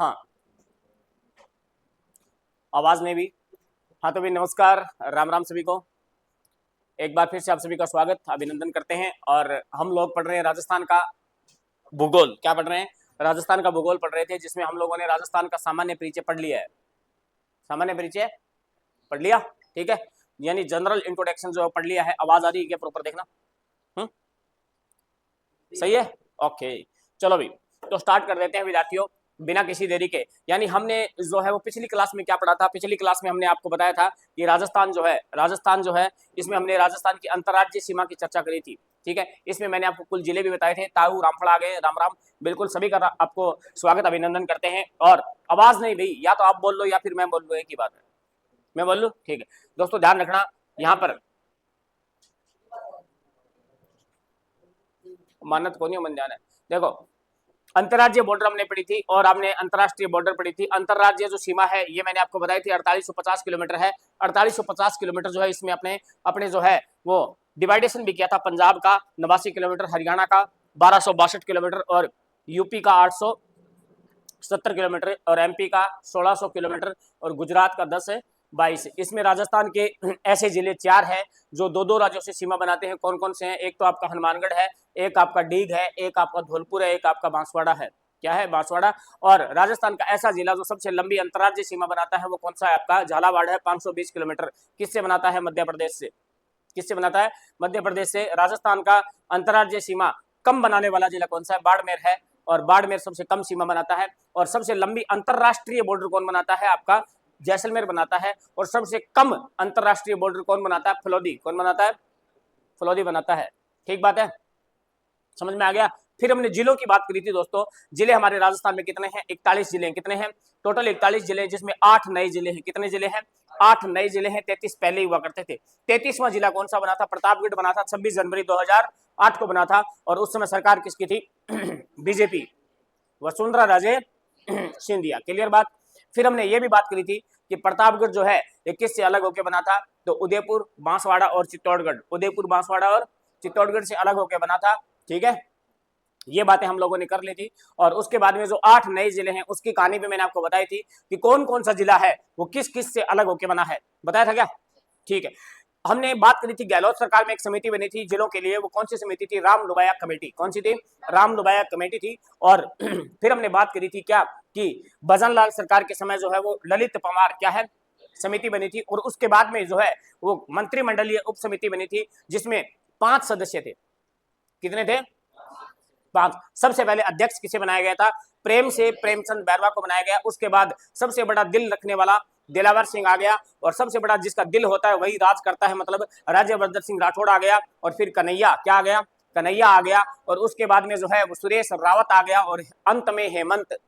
हाँ, आवाज नहीं भी। हाँ तो भी नमस्कार, राम राम सभी को। एक बार फिर से आप सभी का स्वागत, अभिनंदन करते हैं। और हम लोग पढ़ रहे हैं राजस्थान का भूगोल। क्या पढ़ रहे हैं? राजस्थान का भूगोल पढ़ रहे थे, जिसमें हम लोगों ने राजस्थान का सामान्य परिचय पढ़ लिया है। सामान्य परिचय पढ़ लिया, ठीक है। यानी जनरल इंट्रोडक्शन जो पढ़ लिया है। आवाज आ रही है क्या? प्रॉपर देखना। सही है, ओके। चलो भी, तो स्टार्ट कर देते हैं विद्यार्थियों, बिना किसी देरी के। यानी हमने जो है वो पिछली क्लास में क्या पढ़ा था? पिछली क्लास में हमने आपको बताया था कि राजस्थान जो है इसमें हमने राजस्थान की अंतर्राज्यीय सीमा की चर्चा करी थी, ठीक है। इसमें मैंने आपको कुल जिले भी बताए थे। ताऊ, रामफल आ गए, राम राम, बिल्कुल सभी का आपको स्वागत अभिनंदन करते हैं। और आवाज नहीं भाई, या तो आप बोल लो या फिर मैं बोल लूँ, एक ही बात है। मैं बोल लूँ, ठीक है। दोस्तों ध्यान रखना, यहाँ पर मानत को नहीं मन ध्यान है। देखो, अंतर्राज्यीय बॉर्डर हमने पढ़ी थी और आपने अंतर्राष्ट्रीय बॉर्डर पढ़ी थी। अंतर्राज्यीय जो सीमा है ये मैंने आपको बताई थी 4850 किलोमीटर है। 4850 किलोमीटर जो है इसमें अपने अपने जो है वो डिवाइडेशन भी किया था। पंजाब का 89 किलोमीटर, हरियाणा का 1262 किलोमीटर और यूपी का 870 किलोमीटर और एमपी का 1600 किलोमीटर और गुजरात का 10 है 22। इसमें राजस्थान के ऐसे जिले 4 हैं जो दो दो राज्यों से सीमा बनाते हैं। कौन कौन से हैं? एक तो आपका हनुमानगढ़ है, एक आपका डीग है, एक आपका धौलपुर है, एक आपका बांसवाड़ा है। क्या है? बांसवाड़ा। और राजस्थान का ऐसा जिला जो सबसे लंबी अंतर्राज्यीय सीमा बनाता है वो कौन सा है? आपका झालावाड़ है, 520 किलोमीटर। किससे बनाता है? मध्य प्रदेश से। किससे बनाता है? मध्य प्रदेश से। राजस्थान का अंतर्राज्यीय सीमा कम बनाने वाला जिला कौन सा है? बाड़मेर है। और बाड़मेर सबसे कम सीमा बनाता है। और सबसे लंबी अंतरराष्ट्रीय बॉर्डर कौन बनाता है? आपका जैसलमेर बनाता है। और सबसे कम अंतरराष्ट्रीय बॉर्डर कौन बनाता है? फलोदी। कौन बनाता है? फलोदी बनाता है। ठीक बात है, समझ में आ गया। फिर हमने जिलों की बात करी थी दोस्तों। जिले हमारे राजस्थान में कितने हैं? 41 जिले हैं। कितने हैं? टोटल 41 जिले, जिसमें 8 नए जिले हैं। कितने जिले हैं? 8 नए जिले हैं। 33 पहले हुआ करते थे। 33वां जिला कौन सा बना था? प्रतापगढ़ बना था, 26 जनवरी 2008 को बना था। और उस समय सरकार किसकी थी? बीजेपी, वसुंधरा राजे सिंधिया। क्लियर बात। फिर हमने ये भी बात करी थी कि प्रतापगढ़ जो है ये किससे अलग होकर बना था? तो उदयपुर, बांसवाड़ा और चित्तौड़गढ़। उदयपुर, बांसवाड़ा और चित्तौड़गढ़ से अलग होकर बना था, ठीक है। ये बातें हम लोगों ने कर ली थी। और उसके बाद में जो 8 नए जिले हैं उसकी कहानी भी मैंने आपको बताई थी कि कौन कौन सा जिला है वो किस किस से अलग होकर बना है। बताया था क्या? ठीक है। हमने बात करी थी गहलोत सरकार में एक समिति बनी थी जिलों के लिए। वो कौन सी समिति थी? राम लुबाया कमेटी। कौन सी थी? राम लुबाया कमेटी थी। और फिर हमने बात करी थी क्या कि भजनलाल सरकार के समय जो है वो ललित पंवार क्या है समिति बनी थी। और उसके बाद में जो है वो मंत्रिमंडलीय उप समिति बनी थी जिसमें 5 सदस्य थे। कितने थे? 5। सबसे पहले अध्यक्ष किसे बनाया गया था? प्रेम से प्रेमचंद बैरवा को बनाया गया। उसके बाद सबसे बड़ा दिल रखने वाला दिलावर सिंह आ गया। और सबसे बड़ा जिसका दिल होता है वही राज करता है, मतलब राज्यवर्धन सिंह राठौड़ आ गया। और फिर कन्हैया क्या आ गया? कन्हैया आ गया। और उसके बाद में जो है वो सुरेश रावत आ गया। और अंत में हेमंत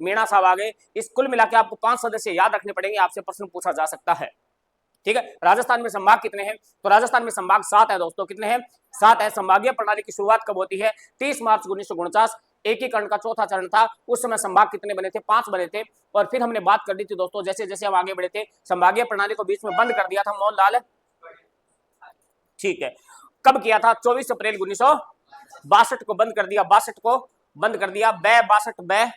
मीणा साहब आ गए। इस कुल मिला के आपको 5 सदस्य याद रखने पड़ेंगे, आपसे प्रश्न पूछा जा सकता है, ठीक है। राजस्थान में संभाग कितने हैं? तो राजस्थान में संभाग 7 है दोस्तों। कितने हैं? 7 है। संभागीय प्रणाली की शुरुआत कब होती है? 30 मार्च 1949। एकीकरण का चौथा चरण था। उस समय संभाग कितने बने थे? 5 बने थे। और फिर हमने बात कर दी थी दोस्तों, जैसे जैसे हम आगे बढ़े थे संभागीय प्रणाली को बीच में बंद कर दिया था मोहनलाल, ठीक है। कब किया था? 24 अप्रैल 1962 को बंद कर दिया। 62 को बंद कर दिया। 62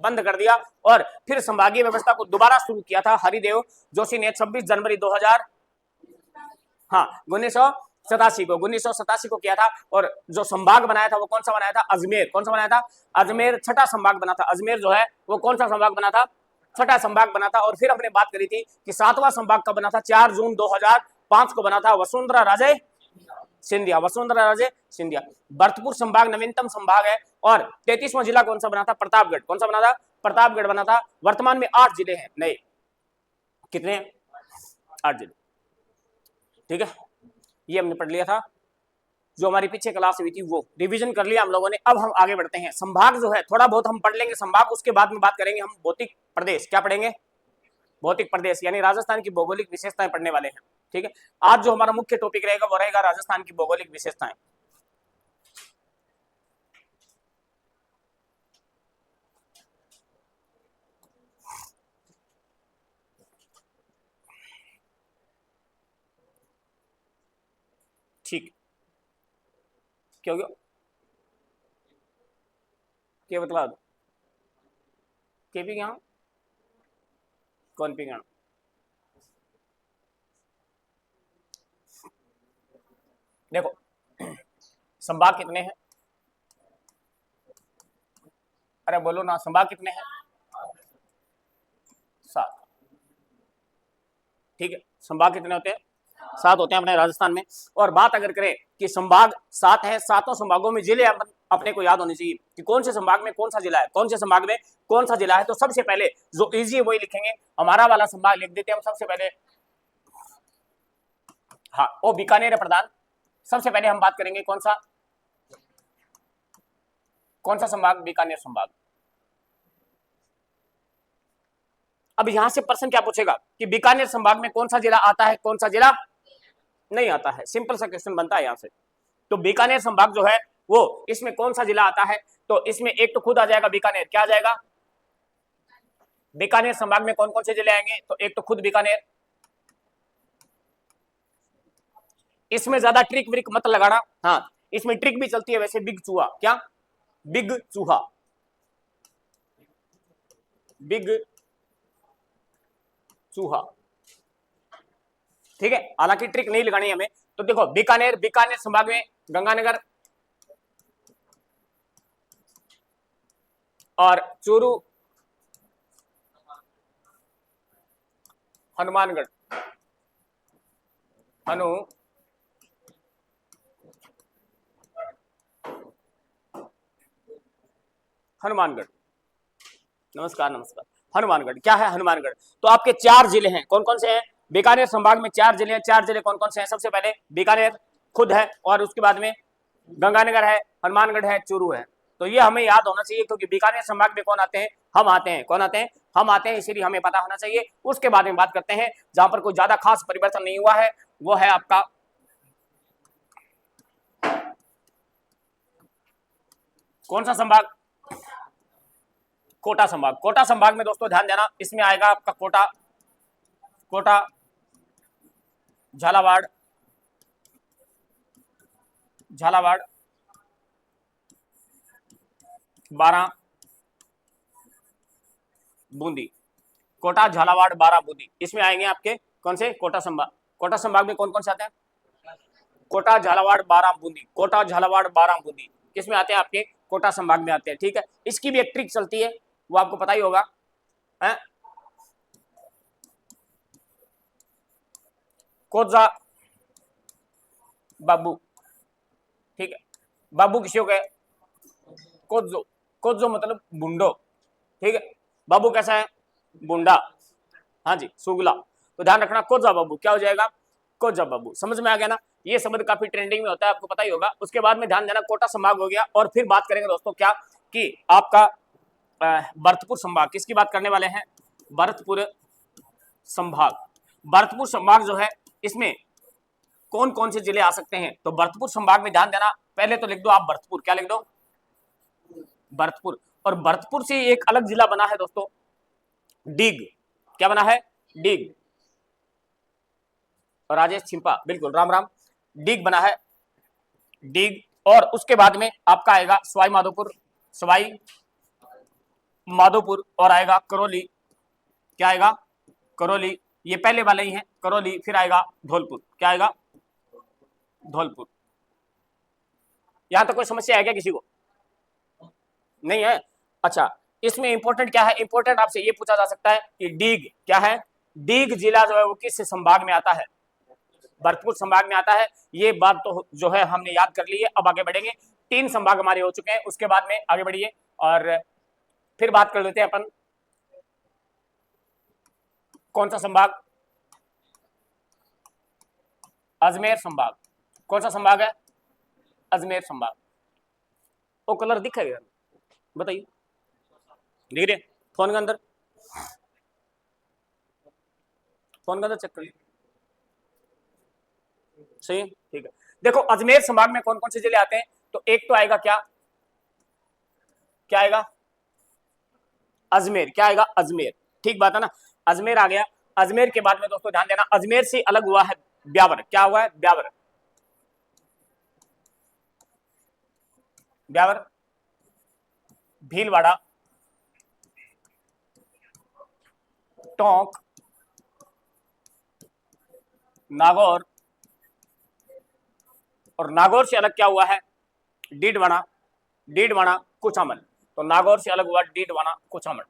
बंद कर दिया। और फिर संभागीय व्यवस्था को दोबारा शुरू किया था हरिदेव जोशी ने 26 जनवरी 2000, हाँ 1987 को किया था। और जो संभाग बनाया था वो कौन सा बनाया था? अजमेर। कौन सा बनाया था? अजमेर। छठा संभाग बना था अजमेर जो है वो। कौन सा संभाग बना था? छठा संभाग बना था। और फिर हमने बात करी थी कि 7वां संभाग कब बना था? 4 जून 2005 को बना था वसुंधरा राजे सिंधिया। वसुंधरा राजे सिंधिया। भरतपुर संभाग नवीनतम संभाग है। और 33वां जिला कौन सा बना था? प्रतापगढ़। कौन सा बना था? प्रतापगढ़ बना था। वर्तमान में 8 जिले हैं नए। कितने? 8 जिले, ठीक है। ये हमने पढ़ लिया था। जो हमारी पीछे क्लास हुई थी वो रिवीजन कर लिया हम लोगों ने। अब हम आगे बढ़ते हैं। संभाग जो है थोड़ा बहुत हम पढ़ लेंगे संभाग, उसके बाद में बात करेंगे हम भौतिक प्रदेश। क्या पढ़ेंगे? भौतिक प्रदेश, यानी राजस्थान की भौगोलिक विशेषताएं पढ़ने वाले हैं, ठीक है। आज जो हमारा मुख्य टॉपिक रहेगा वो रहेगा राजस्थान की भौगोलिक विशेषताएं। ठीक, क्यों? के बतला दो, के पी गया कौन पी गया। देखो संभाग कितने हैं, अरे बोलो ना, संभाग कितने हैं, 7। ठीक है, संभाग कितने होते हैं, 7 होते हैं अपने राजस्थान में। और बात अगर करें कि संभाग 7 है, 7 संभागों में जिले अपने को याद होने चाहिए कि कौन से संभाग में कौन सा जिला है, कौन से संभाग में कौन सा जिला है। तो सबसे पहले जो इजी है वही लिखेंगे, हमारा वाला संभाग लिख देते हैं हम सबसे पहले। हाँ, वो बीकानेर है प्रधान। सबसे पहले हम बात करेंगे कौन सा संभाग, बीकानेर संभाग। अब यहां से प्रश्न क्या पूछेगा कि बीकानेर संभाग में कौन सा जिला आता है, कौन सा जिला नहीं आता है। सिंपल सा क्वेश्चन बनता है यहां से। तो बीकानेर संभाग जो है वो, इसमें कौन सा जिला आता है, तो इसमें एक तो खुद आ जाएगा बीकानेर। क्या आ जाएगा, बीकानेर संभाग में कौन कौन से जिले आएंगे, तो एक तो खुद बीकानेर। इसमें ज्यादा ट्रिक व्रिक मत लगाना, हाँ इसमें ट्रिक भी चलती है वैसे। बिग चूहा, क्या बिग चूहा, बिग चूहा, ठीक है। हालांकि ट्रिक नहीं लगानी हमें। तो देखो बीकानेर, बीकानेर संभाग में गंगानगर और चूरू, हनुमानगढ़, हनुमानगढ़, नमस्कार नमस्कार, हनुमानगढ़। क्या है हनुमानगढ़, तो आपके 4 जिले हैं। कौन कौन से हैं, बीकानेर संभाग में 4 जिले हैं। 4 जिले कौन कौन से हैं, सबसे पहले बीकानेर खुद है, और उसके बाद में गंगानगर है, हनुमानगढ़ है, चूरू है। तो ये हमें याद होना चाहिए, क्योंकि बीकानेर संभाग में कौन आते हैं, हम आते हैं। कौन आते हैं, हम आते हैं, इसीलिए हमें पता होना चाहिए। उसके बाद में बात करते हैं जहां पर कोई ज्यादा खास परिवर्तन नहीं हुआ है, वो है आपका कौन सा संभाग, कोटा संभाग। कोटा संभाग में दोस्तों ध्यान देना, इसमें आएगा आपका कोटा, कोटा, झालावाड़, झालावाड़, बारां, बूंदी। कोटा, झालावाड़, बारां, बूंदी, इसमें आएंगे आपके कौन से, कोटा संभाग। कोटा संभाग में कौन कौन से आते हैं, कोटा, झालावाड़, बारां, बूंदी। कोटा, झालावाड़, बारां, बूंदी किसमें आते हैं, आपके कोटा संभाग में आते हैं। ठीक है, इसकी भी एक ट्रिक चलती है, वो आपको पता ही होगा है? कोजा बाबू, ठीक है, बाबू किसी को कोजो, कोजो मतलब बुंडो, ठीक है। बाबू कैसा है, बुंडा, हाँ जी, सुगला। तो ध्यान रखना, कोजा बाबू क्या हो जाएगा, कोजा बाबू। समझ में आ गया ना, ये शब्द काफी ट्रेंडिंग में होता है, आपको पता ही होगा। उसके बाद में ध्यान देना, कोटा संभाग हो गया। और फिर बात करेंगे दोस्तों क्या, कि आपका भरतपुर संभाग। किसकी बात करने वाले हैं, भरतपुर संभाग। भरतपुर संभाग जो है, इसमें कौन कौन से जिले आ सकते हैं, तो भरतपुर संभाग में ध्यान देना, पहले तो लिख दो आप भरतपुर, क्या लिख दो, भरतपुर। और भरतपुर से एक अलग जिला बना है दोस्तों, डीग। क्या बना है, डीग। राजेश छिंपा, बिल्कुल, राम राम। डीग बना है, डीग। और उसके बाद में आपका आएगा सवाई माधोपुर, सवाई माधोपुर, और आएगा करौली। क्या आएगा, करौली, ये पहले वाले ही हैं, करौली। फिर आएगा धौलपुर, क्या आएगा, धौलपुर। यहां तक कोई समस्या है क्या किसी को, नहीं है। अच्छा, इसमें इंपॉर्टेंट क्या है, इंपॉर्टेंट आपसे ये पूछा जा सकता है कि डीग क्या है, डीग जिला जो है वो किस संभाग में आता है, भरतपुर संभाग में आता है। ये बात तो जो है हमने याद कर ली है। अब आगे बढ़ेंगे, 3 संभाग हमारे हो चुके हैं, उसके बाद में आगे बढ़िए और फिर बात कर लेते हैं अपन कौन सा संभाग, अजमेर संभाग। कौन सा संभाग है, अजमेर संभाग। वो कलर दिखेगा, बताइए, दिख रहे फोन के अंदर, फोन के अंदर चेक करिए, सही है, ठीक है। देखो अजमेर संभाग में कौन कौन से जिले आते हैं, तो एक तो आएगा क्या, क्या आएगा, अजमेर। क्या आएगा, अजमेर, ठीक बात है ना, अजमेर आ गया। अजमेर के बाद में दोस्तों ध्यान देना, अजमेर से अलग हुआ है ब्यावर। क्या हुआ है, ब्यावर, ब्यावर, भीलवाड़ा, टोंक, नागौर, और नागौर से अलग क्या हुआ है, डीडवाना, डीडवाना कुचामन। तो नागौर से अलग हुआ डीडवाना कुचामन,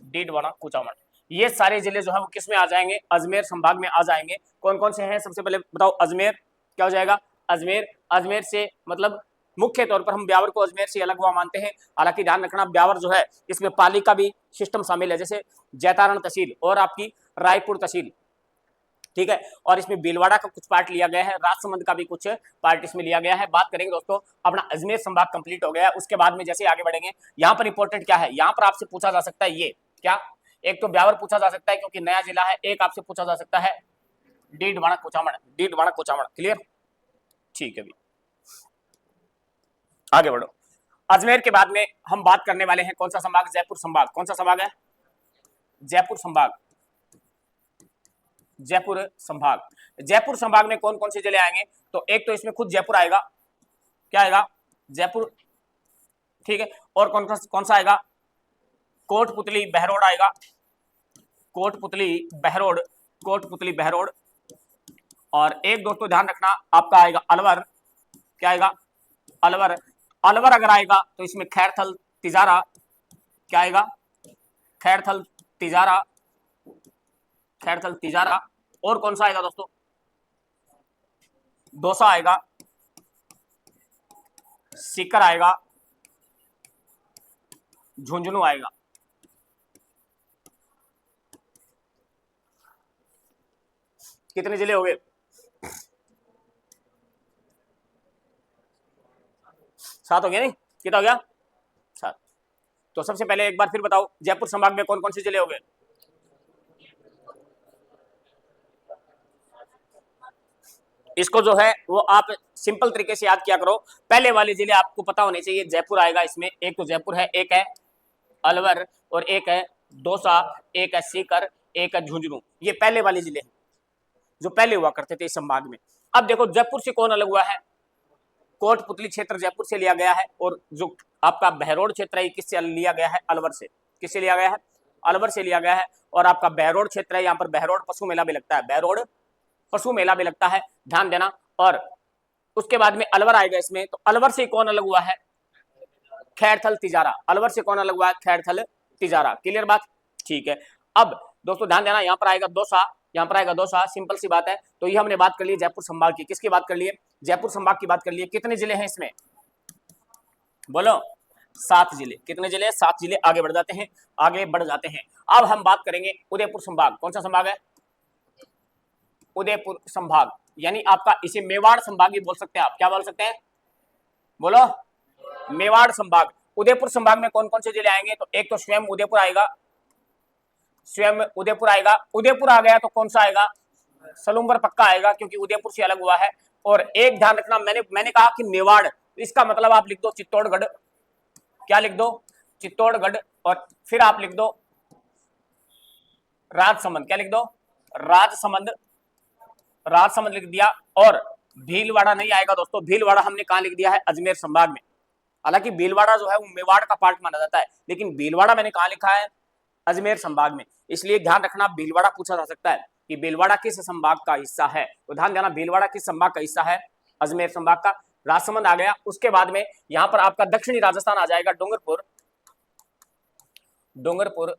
डीडवाना कुचामन। ये सारे जिले जो है वो किस में आ जाएंगे, अजमेर संभाग में आ जाएंगे। कौन कौन से हैं, सबसे पहले बताओ, अजमेर क्या हो जाएगा, अजमेर। अजमेर से मतलब मुख्य तौर पर हम ब्यावर को अजमेर से अलग हुआ मानते हैं। हालांकि ध्यान रखना, ब्यावर जो है इसमें पाली का भी सिस्टम शामिल है, जैसे जैतारण तहसील और आपकी रायपुर तहसील, ठीक है। और इसमें भीलवाड़ा का कुछ पार्ट लिया गया है, राजसमंद का भी कुछ पार्ट इसमें लिया गया है। बात करेंगे दोस्तों, अपना अजमेर संभाग कंप्लीट हो गया है। उसके बाद में जैसे आगे बढ़ेंगे, यहाँ पर इंपॉर्टेंट क्या है, यहाँ पर आपसे पूछा जा सकता है ये क्या, एक तो ब्यावर पूछा जा सकता है क्योंकि नया जिला है, एक आपसे पूछा जा सकता है डीडवाना कुचामन, डीडवाना कुचामन। क्लियर, ठीक है भी। आगे बढ़ो, अजमेर के बाद में हम बात करने वाले हैं कौन सा संभाग, जयपुर संभाग। कौन सा संभाग है, जयपुर संभाग, जयपुर संभाग। जयपुर संभाग में कौन कौन से जिले आएंगे, तो एक तो इसमें खुद जयपुर आएगा, क्या आएगा, जयपुर, ठीक है। और कौन सा आएगा, कोटपुतली बहरोड आएगा, कोटपुतली बहरोड, कोटपुतली बहरोड। और एक दोस्तों ध्यान रखना, आपका आएगा अलवर, क्या आएगा, अलवर। अलवर अगर आएगा तो इसमें खैरथल तिजारा, क्या आएगा, खैरथल तिजारा, खैरथल तिजारा। और कौन सा आएगा दोस्तों, दौसा आएगा, सीकर आएगा, झुंझुनू आएगा। कितने जिले हो गए, 7 हो गया, नहीं कितना हो गया, 7। तो सबसे पहले एक बार फिर बताओ, जयपुर संभाग में कौन कौन से जिले हो गए, इसको जो है वो आप सिंपल तरीके से याद किया करो। पहले वाले जिले आपको पता होने चाहिए, जयपुर आएगा इसमें, एक तो जयपुर है, एक है अलवर, और एक है दौसा, एक है सीकर, एक है झुंझुनू। ये पहले वाले जिले हैं जो पहले हुआ करते थे इस संभाग में। अब देखो जयपुर से कौन अलग हुआ है, कोटपुतली क्षेत्र जयपुर से लिया गया है, और जो आपका बहरोड क्षेत्र है किससे लिया गया है, अलवर से। किससे लिया गया है, अलवर से लिया गया है। और आपका बहरोड क्षेत्र है, यहाँ पर बहरोड पशु मेला भी लगता है, बहरोड पशु मेला भी लगता है, ध्यान देना। और उसके बाद में अलवर आएगा इसमें, तो अलवर से कौन अलग हुआ है, खैरथल तिजारा। अलवर से कौन अलग हुआ है, खैरथल तिजारा। क्लियर बात, ठीक है। अब दोस्तों ध्यान देना, यहाँ पर आएगा दौसा, यहाँ पर आएगा दौसा, सिंपल सी बात है। तो ये हमने बात कर ली जयपुर संभाग की। किसकी बात कर लिए, जयपुर संभाग की बात कर लिए। कितने जिले हैं इसमें, बोलो, 7 जिले। कितने जिले, 7 जिले। आगे बढ़ जाते हैं, आगे बढ़ जाते हैं। अब हम बात करेंगे उदयपुर संभाग। कौन सा संभाग है, उदयपुर संभाग, यानी आपका इसे मेवाड़ संभाग भी बोल सकते हैं आप। क्या बोल सकते हैं, बोलो, मेवाड़ संभाग। उदयपुर संभाग में कौन कौन से जिले आएंगे, तो एक तो स्वयं उदयपुर आएगा, स्वयं उदयपुर आएगा। उदयपुर आ गया तो कौन सा आएगा, सलूम्बर पक्का आएगा, क्योंकि उदयपुर से अलग हुआ है। और एक ध्यान रखना, मैंने कहा कि मेवाड़, इसका मतलब आप लिख दो चित्तौड़गढ़, क्या लिख दो, चित्तौड़गढ़। और फिर आप लिख दो राजसमंद, क्या लिख दो, राजसमंद, राजसमंद लिख दिया। और भीलवाड़ा नहीं आएगा दोस्तों, भीलवाड़ा हमने कहा लिख दिया है, अजमेर संभाग में। हालांकि भीलवाड़ा जो है वो मेवाड़ का पार्ट माना जाता है, लेकिन भीलवाड़ा मैंने कहा लिखा है, अजमेर संभाग में। इसलिए ध्यान रखना, भीलवाड़ा पूछा जा सकता है कि भीलवाड़ा किस संभाग का हिस्सा है, तो ध्यान देना, भीलवाड़ा किस संभाग का हिस्सा है, अजमेर संभाग का। राजसमंद आ गया। उसके बाद में यहां पर आपका दक्षिणी राजस्थान आ जाएगा, डूंगरपुर, डूंगरपुर,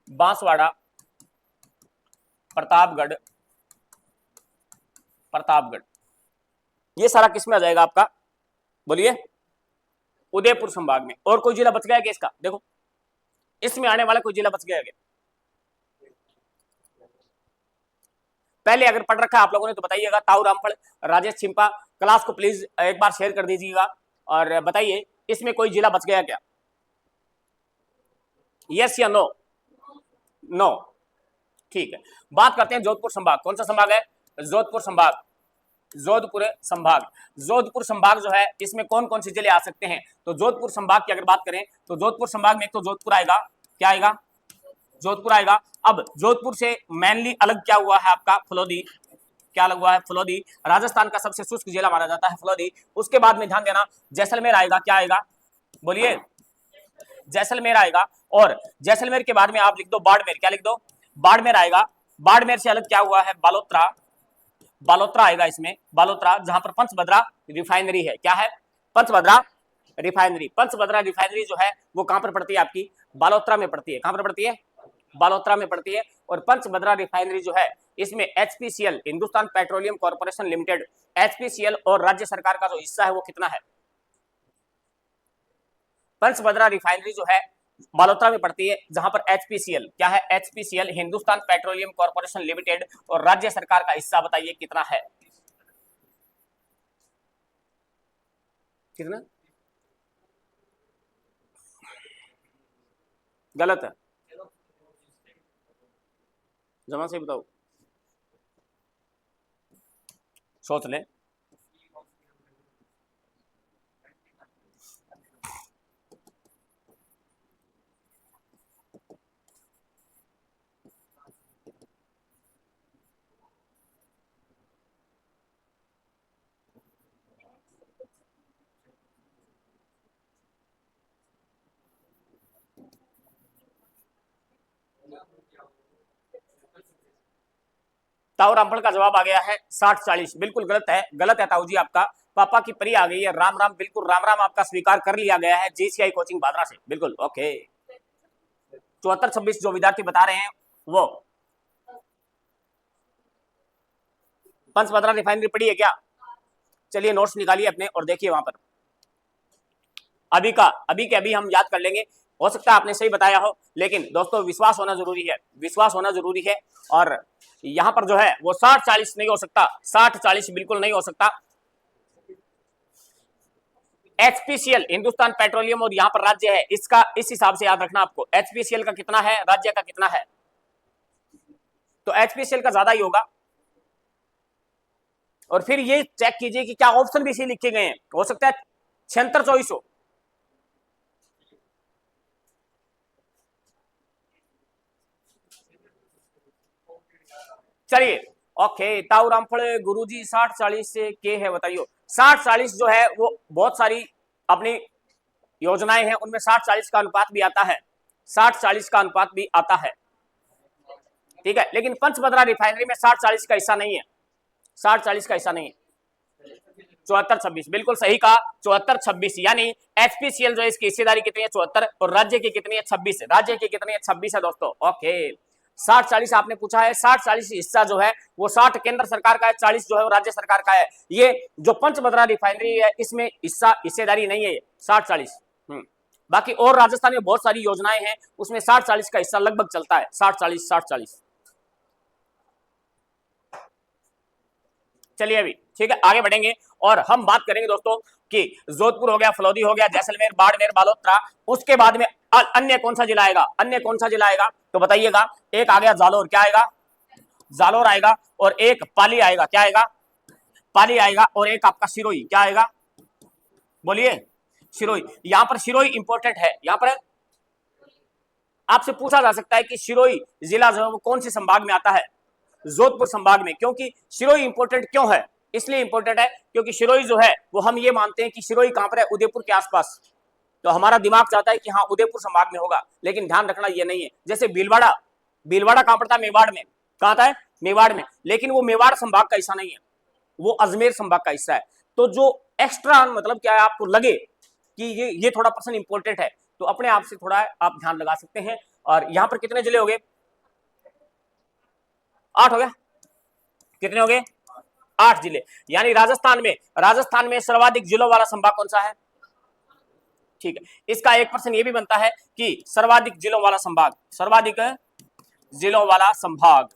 बांसवाड़ा, प्रतापगढ़, प्रतापगढ़। ये सारा किस में आ जाएगा आपका, बोलिए, उदयपुर संभाग में। और कोई जिला बच गया क्या इसका, देखो इसमें आने वाला कोई जिला बच गया क्या, पहले अगर पढ़ रखा है आप लोगों ने तो बताइएगा। ताऊ रामफल, राजेश चिंपा, क्लास को प्लीज एक बार शेयर कर दीजिएगा और बताइए इसमें कोई जिला बच गया क्या, यस या नो, नो, ठीक है। बात करते हैं जोधपुर संभाग। कौन सा संभाग है, जोधपुर संभाग, जोधपुर संभाग। जोधपुर संभाग जो है इसमें कौन कौन से जिले आ सकते हैं, तो जोधपुर संभाग की अगर बात करें तो जोधपुर संभाग में एक तो जोधपुर आएगा, क्या आएगा, जोधपुर आएगा। अब जोधपुर से मेनली अलग क्या हुआ है आपका, फलोदी, क्या लगा हुआ है, फलोदी। राजस्थान का सबसे शुष्क जिला माना जाता है फलोदी। उसके बाद में ध्यान देना जैसलमेर आएगा, क्या आएगा बोलिए, जैसलमेर आएगा। और जैसलमेर के बाद में आप लिख दो बाड़मेर, क्या लिख दो, बाड़मेर आएगा। बाड़मेर से अलग क्या हुआ है, बालोतरा, बालोतरा आएगा इसमें, बालोतरा, जहां पर पंचभद्रा रिफाइनरी है, क्या है, पंचभद्रा रिफाइनरी। पंचभद्रा रिफाइनरी जो है वो कहां पर पड़ती है, आपकी बालोतरा में पड़ती है। कहां पर पड़ती है, बालोतरा में पड़ती है। और पंचभद्रा रिफाइनरी जो है इसमें HPCL, Hindustan petroleum corporation limited, HPCL और राज्य सरकार का जो हिस्सा है वो कितना है। पंचभद्रा रिफाइनरी जो है बालोतरा में पड़ती है, जहां पर एचपीसीएल, क्या है, HPCL Hindustan petroleum corporation limited और राज्य सरकार का हिस्सा बताइए कितना है, कितना, गलत है, जमा से बताओ, सोच ले। ताऊ रामफल का जवाब आ गया है 60-40, बिल्कुल गलत है, गलत है ताऊ जी आपका। पापा की परी आ गई है, राम राम, बिल्कुल राम राम आपका स्वीकार कर लिया गया है जीसीआई कोचिंग भादरा से, बिल्कुल ओके। 74-26 जो विद्यार्थी बता रहे हैं वो पंचभद्रा रिफाइनरी पड़ी है क्या, चलिए नोट्स निकालिए अपने और देखिए वहां पर। अभी का अभी के अभी हम याद कर लेंगे, हो सकता है आपने सही बताया हो, लेकिन दोस्तों विश्वास होना जरूरी है, विश्वास होना जरूरी है। और यहां पर जो है वो 60-40 नहीं हो सकता, 60-40 बिल्कुल नहीं हो सकता। एचपीसीएल हिंदुस्तान पेट्रोलियम और यहां पर राज्य है, इसका इस हिसाब से याद रखना आपको, एचपीसीएल का कितना है, राज्य का कितना है, तो एचपीसीएल का ज्यादा ही होगा। और फिर ये चेक कीजिए कि क्या ऑप्शन भी इसी लिखे गए हैं, हो सकता है 76-24 हो। चलिए ओके, ताऊ रामफल गुरुजी 60-40 से के है बताइए। 60-40 जो है वो बहुत सारी अपनी योजनाएं हैं, उनमें 60-40 का अनुपात भी आता है, 60-40 का अनुपात भी आता है, ठीक है। लेकिन पंचभद्रा रिफाइनरी में 60-40 का हिस्सा नहीं है, 60-40 का हिस्सा नहीं है। 74-26 बिल्कुल सही कहा, 74-26 यानी एचपीसीएल जो है इसकी हिस्सेदारी कितनी है, 74, और राज्य की कितनी है, 26, राज्य की कितनी है, 26 है दोस्तों, ओके। 60-40 आपने पूछा है, 60-40 हिस्सा जो है वो 60 केंद्र सरकार का है, 40 जो है वो राज्य सरकार का है। ये जो पंचभद्रा रिफाइनरी है इसमें हिस्सेदारी नहीं है 60-40। बाकी और राजस्थान में बहुत सारी योजनाएं हैं, उसमें 60-40 का हिस्सा लगभग चलता है, 60-40 60-40। चलिए अभी ठीक है आगे बढ़ेंगे और हम बात करेंगे दोस्तों कि जोधपुर हो गया, फलौदी हो गया, जैसलमेर, बाड़मेर, बालोतरा, उसके बाद में अन्य कौन सा जिला आएगा, अन्य कौन सा जिला आएगा तो बताइएगा। एक आ गया जालोर, क्या आएगा, जालोर आएगा, और एक पाली आएगा, क्या आएगा, पाली आएगा, और एक आपका सिरोही, क्या आएगा बोलिए, सिरोही। यहां पर सिरोही इंपॉर्टेंट है, यहां पर आपसे पूछा जा सकता है कि सिरोही जिला जो है वो कौन से संभाग में आता है, जोधपुर संभाग में। क्योंकि सिरोही इंपॉर्टेंट क्यों है, इसलिए इंपॉर्टेंट है क्योंकि सिरोही जो है वो हम ये मानते हैं कि सिरोही कहां पर है, उदयपुर के आसपास, तो हमारा दिमाग चाहता है कि हाँ उदयपुर संभाग में होगा, लेकिन ध्यान रखना ये नहीं है। जैसे भीलवाड़ा, भीलवाड़ा कहां पड़ता है, मेवाड़ में, कहां आता है, मेवाड़ में, लेकिन वो मेवाड़ संभाग का हिस्सा नहीं है, वो अजमेर संभाग का हिस्सा है। तो जो एक्स्ट्रा मतलब क्या है, आपको लगे कि ये थोड़ा पर्सन इंपॉर्टेंट है तो अपने आप से थोड़ा आप ध्यान लगा सकते हैं। और यहां पर कितने जिले हो गए, 8 हो गया, कितने हो गए, 8 जिले। यानी राजस्थान में सर्वाधिक जिलों वाला संभाग कौन सा है, ठीक है। इसका एक प्रश्न ये भी बनता है कि सर्वाधिक जिलों वाला संभाग, सर्वाधिक जिलों वाला संभाग,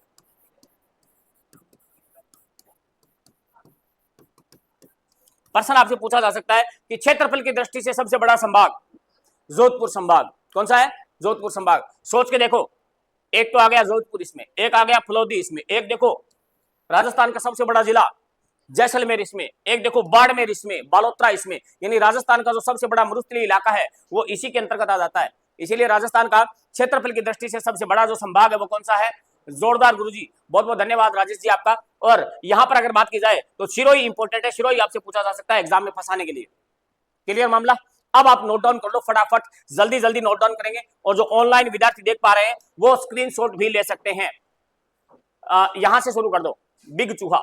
प्रश्न आपसे पूछा जा सकता है कि क्षेत्रफल की दृष्टि से सबसे बड़ा संभाग जोधपुर संभाग कौन सा है, जोधपुर संभाग। सोच के देखो, एक तो आ गया जोधपुर इसमें, एक आ गया फलौदी इसमें, एक देखो राजस्थान का सबसे बड़ा जिला जैसलमेर इसमें, एक देखो बाड़मेर इसमें, बालोतरा इसमें, यानी राजस्थान का जो सबसे बड़ा मरुस्थलीय इलाका है वो इसी के अंतर्गत आ जाता है। इसीलिए राजस्थान का क्षेत्रफल की दृष्टि से सबसे बड़ा जो संभाग है वो कौन सा है, जोरदार गुरुजी, बहुत बहुत धन्यवाद राजेश जी आपका। और यहां पर अगर बात की जाए तो शिरोई इंपॉर्टेंट है, शिरोई आपसे पूछा जा सकता है एग्जाम में फंसाने के लिए। क्लियर मामला। अब आप नोट डाउन कर लो फटाफट, जल्दी जल्दी नोट डाउन करेंगे, और जो ऑनलाइन विद्यार्थी देख पा रहे हैं वो स्क्रीनशॉट भी ले सकते हैं। यहां से शुरू कर दो, बिग चूहा।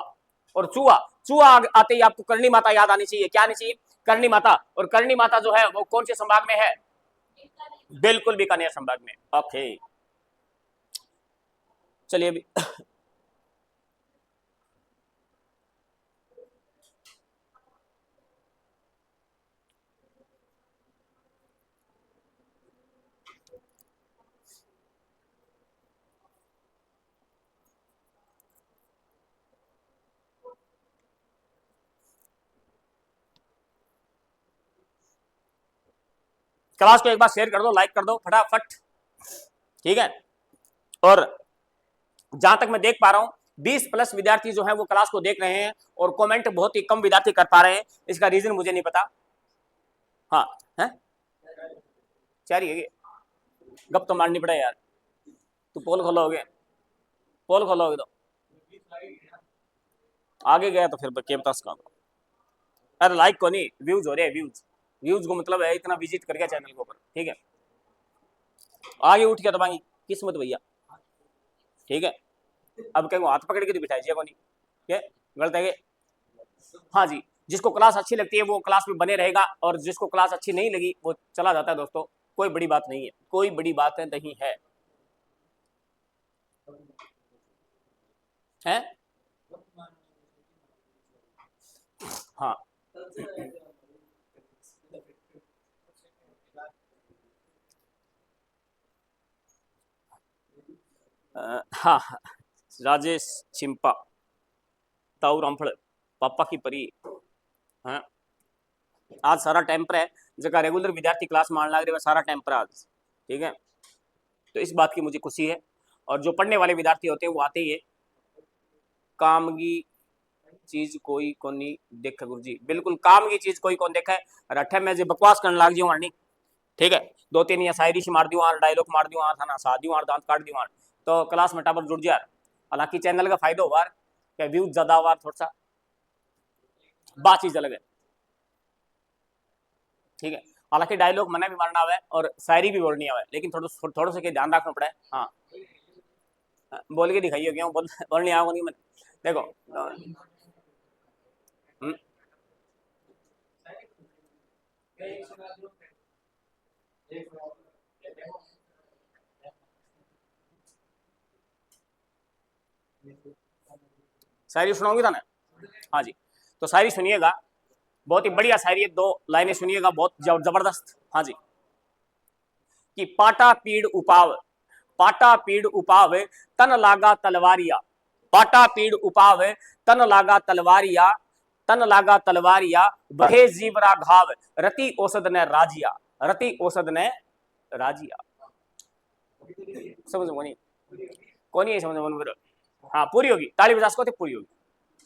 और चूहा, चूहा आते ही आपको करणी माता याद आनी चाहिए। क्या आनी चाहिए? करणी माता। और करणी माता जो है वो कौन से संभाग में है? बिल्कुल बीकानेर संभाग में। ओके चलिए अभी क्लास को एक बार शेयर कर दो, लाइक कर दो फटाफट, ठीक है। और जहां तक मैं देख पा रहा हूं 20+ विद्यार्थी जो है वो क्लास को देख रहे हैं, और कमेंट बहुत ही कम विद्यार्थी कर पा रहे हैं। इसका रीजन मुझे नहीं पता। हाँ है, चार ही है, गप तो मारनी पड़े यार। तू पोल खोलोगे, पोल खोलोगे तो आगे गया तो फिर के बता उसका। अरे लाइक को नहीं, व्यूज हो रहे हैं, व्यूज। व्यूज को मतलब है इतना विजिट कर गया चैनल के ऊपर, ठीक है। आगे उठ के दबाएंगे किस्मत भैया, ठीक है। अब क्या हाथ पकड़ के तो बिठाई को नहीं, क्या गलत है? हाँ जी, जिसको क्लास अच्छी लगती है वो क्लास में बने रहेगा, और जिसको क्लास अच्छी नहीं लगी वो चला जाता है दोस्तों। कोई बड़ी बात नहीं है, कोई बड़ी बात नहीं है, है? हाँ हाँ, राजेश चिंपा, ताऊ रामफल, पापा की परी। हाँ, आज सारा टेम्पर है, जगह रेगुलर विद्यार्थी क्लास मान लग रहे हैं सारा टेम्पर आज, ठीक है। तो इस बात की मुझे खुशी है। और जो पढ़ने वाले विद्यार्थी होते हैं वो आते ही है। काम की चीज कोई को नहीं देखा गुरु जी, बिल्कुल काम की चीज कोई कौन देखा है। रठे में जो बकवास करने लग जाऊँ नहीं, ठीक है। 2-3 या शायरी मार दूँ, डायलॉग मार दूँ, थाना सा दूँ, दांत काट दूँ, तो क्लास में टाबर जुड़ जा। हालांकि चैनल का फायदा हुआ क्या, व्यूज ज्यादा हुआ, थोड़ा सा बात चीज अलग है, ठीक है। हालांकि डायलॉग मना भी मारना हुआ है और शायरी भी बोलनी हुआ है, लेकिन थोड़ा सा ध्यान रखना पड़ा है। हाँ बोल के दिखाइए, क्यों बोलने आओ नहीं मैं, देखो शायरी सुनाऊंगी था ना। हाँ जी, तो शायरी सुनिएगा, बहुत ही बढ़िया शायरी है, 2 लाइनें सुनिएगा, बहुत जबरदस्त। हाँ जी, कि पाटा पीड़ उपाव, पाटा पीड़ उपाव तन लागा तलवारिया, पाटा पीड़ उपाव तन लागा तलवारिया, तन लागा तलवारिया, बहे जीवरा घाव, रति औसद ने राजिया, रति औसद ने राजिया। समझ नहीं कौन है, समझ। हाँ पूरी होगी, ताली बजा को पूरी होगी,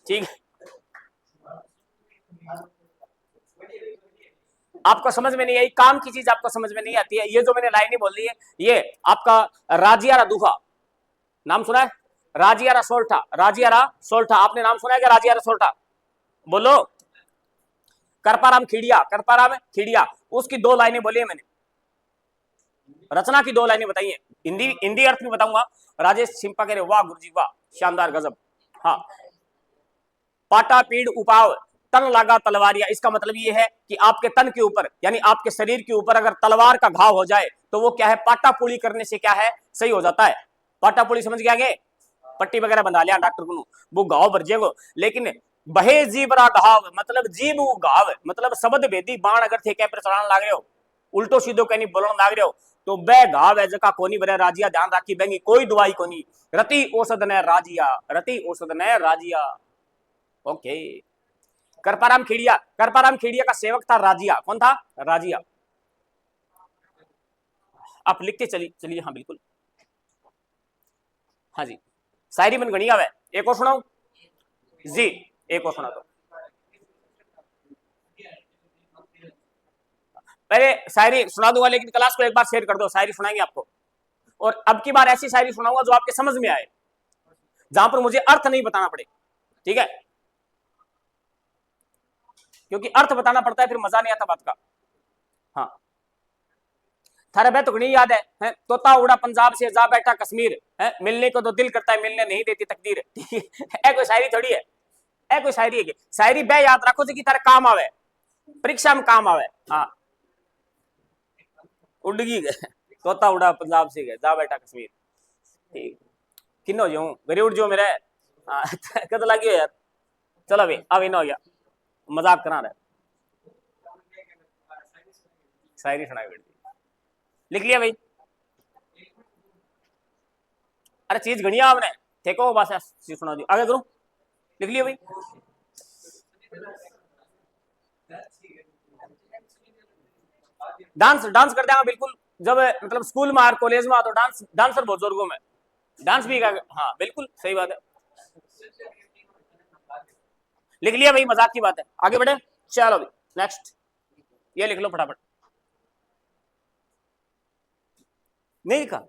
ठीक है। आपको समझ में नहीं आई, काम की चीज आपको समझ में नहीं आती है। ये जो मैंने लाइन बोल दी है, ये आपका राजियारा दूहा, नाम सुना है? राजियारा सोल्टा, राजियारा सोल्टा, आपने नाम सुना है क्या? राजियारा सोल्टा बोलो। करपाराम खिड़िया, करपाराम खिड़िया, उसकी 2 लाइनें बोली है मैंने, रचना की 2 लाइनें बताई है, हिंदी हिंदी अर्थ में बताऊंगा। राजेश सिंपा कह रहे वाह गुरुजी वाह, शानदार गजब। हाँ, पाटा पीड़ उपाव तन लागा तलवारिया, इसका मतलब ये है कि आपके तन के ऊपर यानी आपके शरीर के ऊपर अगर तलवार का घाव हो जाए तो वो क्या है, पाटा पुली करने से क्या है, सही हो जाता है। पाटा पुली समझ गया, आगे पट्टी वगैरह बंधा लिया डॉक्टर को, वो घाव भर जाएगो। लेकिन बहे जीवरा घाव मतलब जीव घाव, मतलब शब्द भेदी बाण अगर थे क्या चढ़ाने लाग रहे हो, उल्टो सीधो कहीं बोलने लाग रहे हो, तो बे घाव है जका कोनी बरे राजिया, ध्यान राखी बेंगी कोई दवाई कोनी, रति औषध ने राजिया, रति औषध ने राजिया। ओके, करपाराम खिड़िया, करपाराम खिड़िया का सेवक था राजिया, कौन था? राजिया। आप लिखते चलिए। हाँ बिल्कुल, हाँ जी, शायरी मन गणी आवे, एक और सुनाओ जी, एक और सुना दो। पहले शायरी सुना दूंगा, लेकिन क्लास को एक बार शेयर कर दो, शायरी सुनाएंगे आपको। और अब की बार ऐसी शायरी सुनाऊंगा जो आपके समझ में आए, जहां पर मुझे अर्थ नहीं बताना पड़े, ठीक है, क्योंकि अर्थ बताना पड़ता है, फिर मजा नहीं आता बात का। हाँ, थारे बह तुगनी याद है तोता उड़ा पंजाब से जा बैठा कश्मीर है, मिलने को तो दिल करता है मिलने नहीं देती तकदीर। है कोई शायरी थोड़ी है कोई शायरी है कि शायरी बह याद रखो जी कि तारे काम आवे, परीक्षा में काम आवे। हाँ, उड़गी गए तोता उड़ा पंजाब से गए जा बैठा कश्मीर। ठीक, किन्नो जो गरी उड़ जो मेरे। हाँ कद लगी हो यार, चलो अभी अब इन हो गया, मजाक करा रहे, शायरी सुनाई बेटी, लिख लिया भाई। अरे चीज गणिया आपने देखो बस सुना दी, आगे करूं, लिख लिया भाई। डांस डांस कर देंगे बिल्कुल, जब मतलब स्कूल में और कॉलेज में आ तो डांस, डांसर बहुत जोर में डांस भी कर, हाँ बिल्कुल सही बात है, लिख लिया भाई, मजाक की बात है, आगे बढ़े। चलो भाई नेक्स्ट, ये लिख लो फटाफट, नहीं लिखा,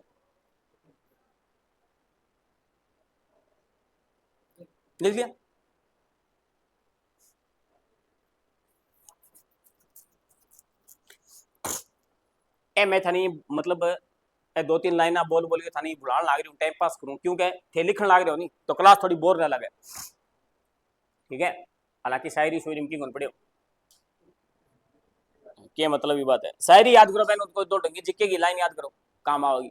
लिख लिया। ए मैं था नहीं मतलब ए दो तीन लाइन बोल बोल के था नहीं बुलाने लाग रही हूँ, टाइम पास करूँ क्योंकि थे लिखने लाग रहे हो नहीं तो क्लास थोड़ी बोर ना लगे, ठीक है। हालांकि शायरी शोरी की कौन पड़े क्या मतलब ये बात है, शायरी याद करो पहले उसको, दो ढंगी जिक्के की लाइन याद करो काम आओगी।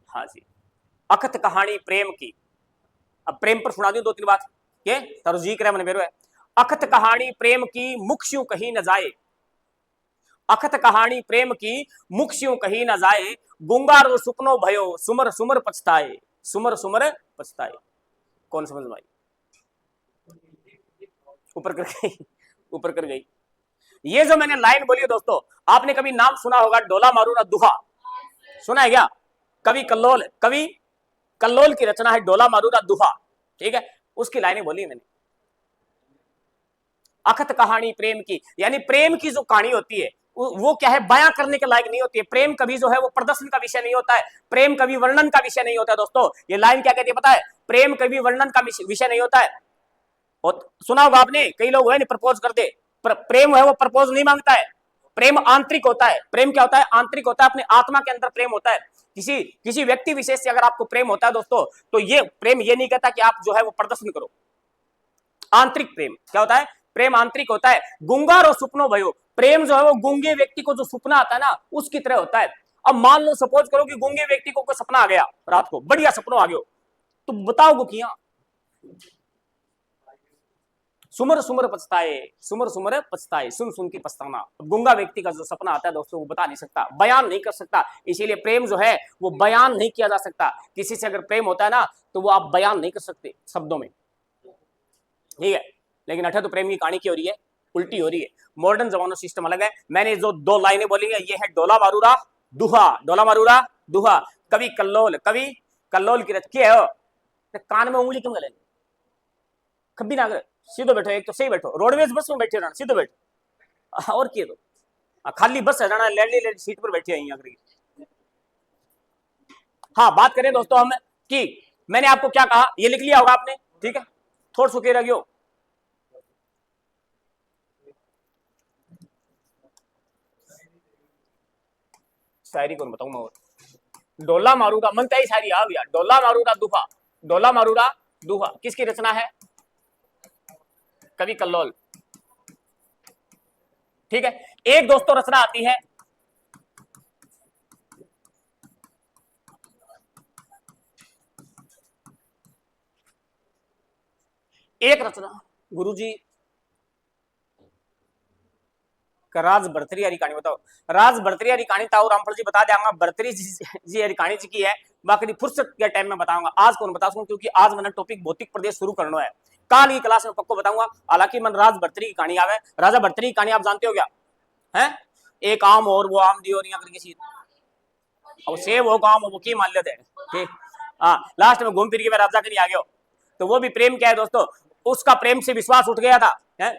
हाँ जी, अखत कहानी प्रेम की, अब प्रेम पर सुना दी दो तीन बात, ये तरजी करे मन है। अखत कहानी प्रेम की मुक्ष्यू कहीं न जाए, अखत कहानी प्रेम की मुक्ष्यू कहीं न जाए, गुंगारो सुपनो भयो सुमर सुमर पछताए, सुमर सुमर पछताए। कौन समझ में आई, ऊपर कर गई, ऊपर कर गई। ये जो मैंने लाइन बोली है दोस्तों, आपने कभी नाम सुना होगा डोला मारूरा दुहा, सुना है क्या? कवि कल्लोल, कवि कल्लोल की रचना है डोला मारूरा दुहा, ठीक है, उसकी लाइनें बोली मैंने। अखत कहानी प्रेम की, यानी प्रेम की जो कहानी होती है वो क्या है, बयां करने के लायक नहीं होती है। प्रेम कभी जो है वो प्रदर्शन का विषय नहीं होता है, प्रेम कभी वर्णन का विषय नहीं होता है दोस्तों। ये लाइन क्या कहती है पता है, प्रेम कभी वर्णन का विषय नहीं होता है। और सुना होगा आपने, कई लोग है प्रपोज करते, प्रेम है वो प्रपोज नहीं मांगता है, प्रेम आंतरिक होता है। प्रेम क्या होता है, आंतरिक होता है, अपने आत्मा के अंदर प्रेम होता है। किसी किसी व्यक्ति विशेष से अगर आपको प्रेम होता है दोस्तों, तो ये प्रेम ये नहीं कहता कि आप जो है वो प्रदर्शन करो। आंतरिक प्रेम क्या होता है, प्रेम आंतरिक होता है। गुंगार और सुपनो भयो, प्रेम जो है वो गूंगे व्यक्ति को जो सपना आता है ना उसकी तरह होता है। अब मान लो सपोज करो कि गूंगे व्यक्ति को कोई सपना आ गया रात को, बढ़िया सपना आ गया, तो बताओ वो किया सुमर सुमर पछताए, सुमर सुमर पछताए, सुन सुन के पछताना। गूंगा व्यक्ति का जो सपना आता है दोस्तों वो बता नहीं सकता, बयान नहीं कर सकता, इसीलिए प्रेम जो है वो बयान नहीं किया जा सकता। किसी से अगर प्रेम होता है ना तो वो आप बयान नहीं कर सकते शब्दों में, ठीक है। लेकिन अठे तो प्रेम की कहानी की हो रही है, उल्टी हो रही है, मॉडर्न जमाना सिस्टम अलग है। मैंने जो दो लाइनें बोली है ये है डोला मारूरा दुहा, डोला मारूरा दुहा, कवि कल्लोल, कवि कल्लोल की रचना है। कान में उंगली क्यों गलेंगे, कभी ना कर, सीधो बैठो, एक तो सही बैठो, रोडवेज बस में बैठे रहना, सीधो बैठो, और किए तो खाली बस है जाना, लेडी सीट पर बैठे हैं यहाँ। हाँ बात करें दोस्तों हम कि मैंने आपको क्या कहा, ये लिख लिया होगा आपने, ठीक है, थोड़ा सुखे रह गयो। शायरी कौन बताऊं मैं, और डोला मारूरा मन तय शायरी आ भैया, डोला मारूरा दुहा, डोला मारूरा दुहा किसकी रचना है, कवि कल्लोल, ठीक है। एक दोस्तों रचना आती है, एक रचना गुरुजी का राज बर्तरी हरी कहानी बताओ, राज बर्तरी हरी कहानी ताऊ रामफल जी बता देंगे, बर्तरी जी हरी कहानी जी की है, बाकी फुर्सत के टाइम में बताऊंगा, आज कौन बता सकूं क्योंकि आज मैंने टॉपिक भौतिक प्रदेश शुरू करना है, काल की क्लास में पक्को बताऊंगा। हालांकि मन राज बर्तरी की कहानी आवे, राजा बर्तरी की कहानी आप जानते हो क्या है, एक आम और वो आम दी और यहाँ करके सीध और सेब हो काम वो की मान लेते हैं, ठीक। हाँ लास्ट में घूम फिर के मैं राजा के लिए आ गया, तो वो भी प्रेम क्या है दोस्तों, उसका प्रेम से विश्वास उठ गया था, है?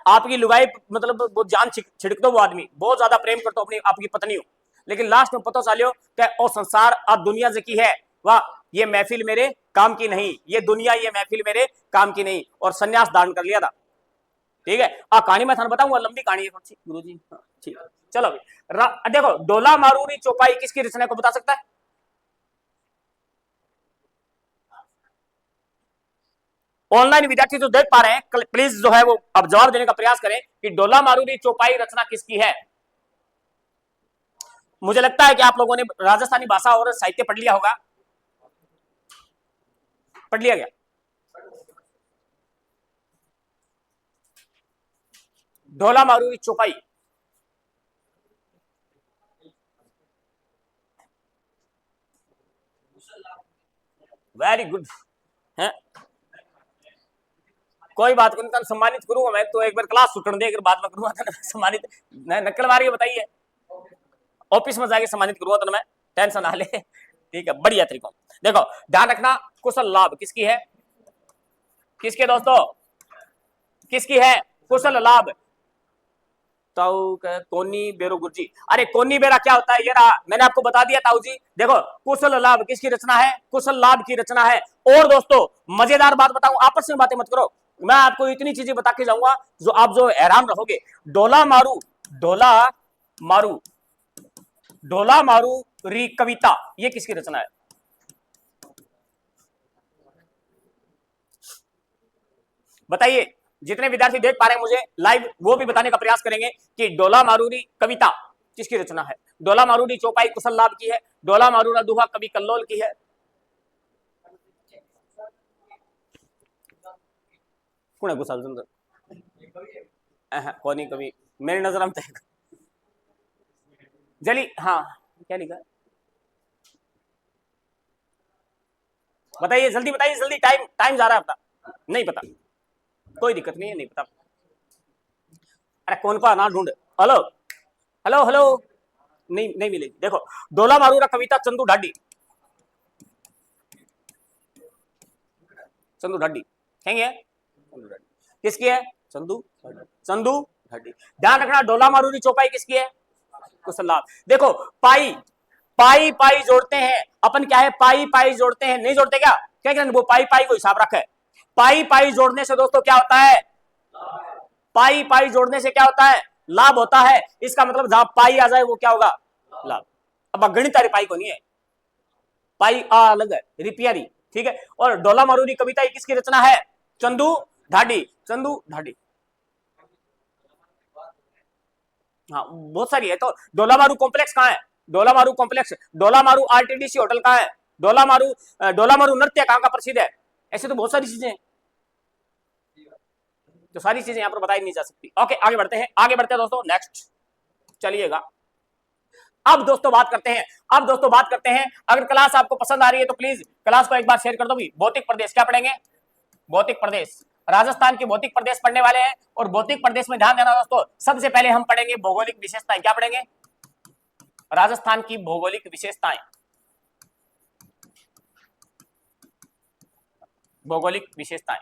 आपकी लुगाई मतलब वो जान छिड़क दो, वो आदमी बहुत ज्यादा प्रेम करता अपनी आपकी पत्नी हो, लेकिन लास्ट में पता चलियो कि ओ संसार अब दुनिया से की है, वाह, ये महफिल मेरे काम की नहीं, ये दुनिया ये महफिल मेरे काम की नहीं, और सन्यास धारण कर लिया था। ठीक है, कहानी मैं थाने बताऊंगा, लंबी कहानी है गुरु जी। ठीक, चलो अभी देखो, डोला मारूरी चौपाई किसकी रचना को बता सकता है? ऑनलाइन विद्यार्थी जो देख पा रहे हैं प्लीज जो है वो अब जवाब देने का प्रयास करें कि डोला मारूरी चौपाई रचना किसकी है। मुझे लगता है कि आप लोगों ने राजस्थानी भाषा और साहित्य पढ़ लिया होगा, पढ़ लिया गया। डोला मारूरी चौपाई, वेरी गुड है, कोई बात नहीं, सम्मानित करूंगा मैं तो, एक बार क्लास सुटन दे, बाद में करूंगा तो सम्मानित, नकल मारी बताइए, ऑफिस में जाके सम्मानित करूंगा तो मैं, टेंशन ना ले। ठीक है, बढ़िया तरीका। देखो ध्यान रखना, कुशल लाभ किसकी है, किसके दोस्तों, किसकी है कुशल लाभ? ताऊ कोनी बेरो गुरुजी, अरे कोनी बेरा क्या होता है, ये रहा, मैंने आपको बता दिया ताऊ जी। देखो कुशल लाभ किसकी रचना है, कुशल लाभ की रचना है। और दोस्तों मजेदार बात बताऊं, आपस में बातें मत करो, मैं आपको इतनी चीजें बता के जाऊंगा जो आप जो हैरान रहोगे। डोला मारू, डोला मारू, डोला मारू री कविता, ये किसकी रचना है? बताइए, जितने विद्यार्थी देख पा रहे हैं मुझे लाइव, वो भी बताने का प्रयास करेंगे कि डोला मारूरी कविता किसकी रचना है। डोला मारूरी चौपाई कुशल लाभ की है, डोला मारूरा दुहा कवि कल्लोल की है। कौन है कुशल चंद्र? कौन कवि मेरी नजर में तक जली, हाँ क्या लिखा, बताइए जल्दी, बताइए जल्दी, टाइम टाइम जा रहा है आपका। नहीं पता, कोई दिक्कत नहीं है, नहीं पता। अरे कौन का ना ढूंढ, हेलो हेलो हेलो, नहीं नहीं मिलेगी। देखो डोला मारूरा कविता चंदू ढाडी, चंदू ढाडी कहेंगे, किसकी है? चंदू, चंदू ढाडी। ध्यान रखना, डोला मारूरी चौपाई किसकी है? कुशल लाभ। देखो पाई, पाई पाई जोड़ते हैं अपन, क्या है पाई पाई जोड़ते हैं, नहीं जोड़ते क्या? क्या क्या वो पाई पाई को हिसाब रखे, पाई पाई जोड़ने से दोस्तों क्या होता है? पाई पाई जोड़ने से क्या होता है? लाभ होता है। इसका मतलब जहां पाई आ जाए वो क्या होगा? लाभ। अब गणित पाई को नहीं है, पाई आ अलग है, रिपियारी, ठीक है। और डोला मारूरी कविता किसकी रचना है? चंदू ढाडी, चंदू ढाडी। हाँ बहुत सारी है, तो डोला मारू कॉम्प्लेक्स कहाँ है? डोला मारू कॉम्प्लेक्स, डोला मारू आरटीडीसी होटल कहाँ है? डोला मारू नृत्य कहाँ का प्रसिद्ध है? ऐसे तो बहुत सारी चीजें हैं, तो सारी चीजें यहाँ पर बताई नहीं जा सकती। ओके आगे बढ़ते हैं, आगे बढ़ते हैं दोस्तों, नेक्स्ट चलिएगा। अब दोस्तों बात करते हैं, अब दोस्तों बात करते हैं, अगर क्लास आपको पसंद आ रही है तो प्लीज क्लास को एक बार शेयर कर दो भी। भौतिक प्रदेश क्या पढ़ेंगे? भौतिक प्रदेश, राजस्थान के भौतिक प्रदेश पढ़ने वाले हैं। और भौतिक प्रदेश में ध्यान देना दोस्तों, सबसे पहले हम पढ़ेंगे भौगोलिक विशेषताएं। क्या पढ़ेंगे? राजस्थान की भौगोलिक विशेषताएं, भौगोलिक विशेषताएं।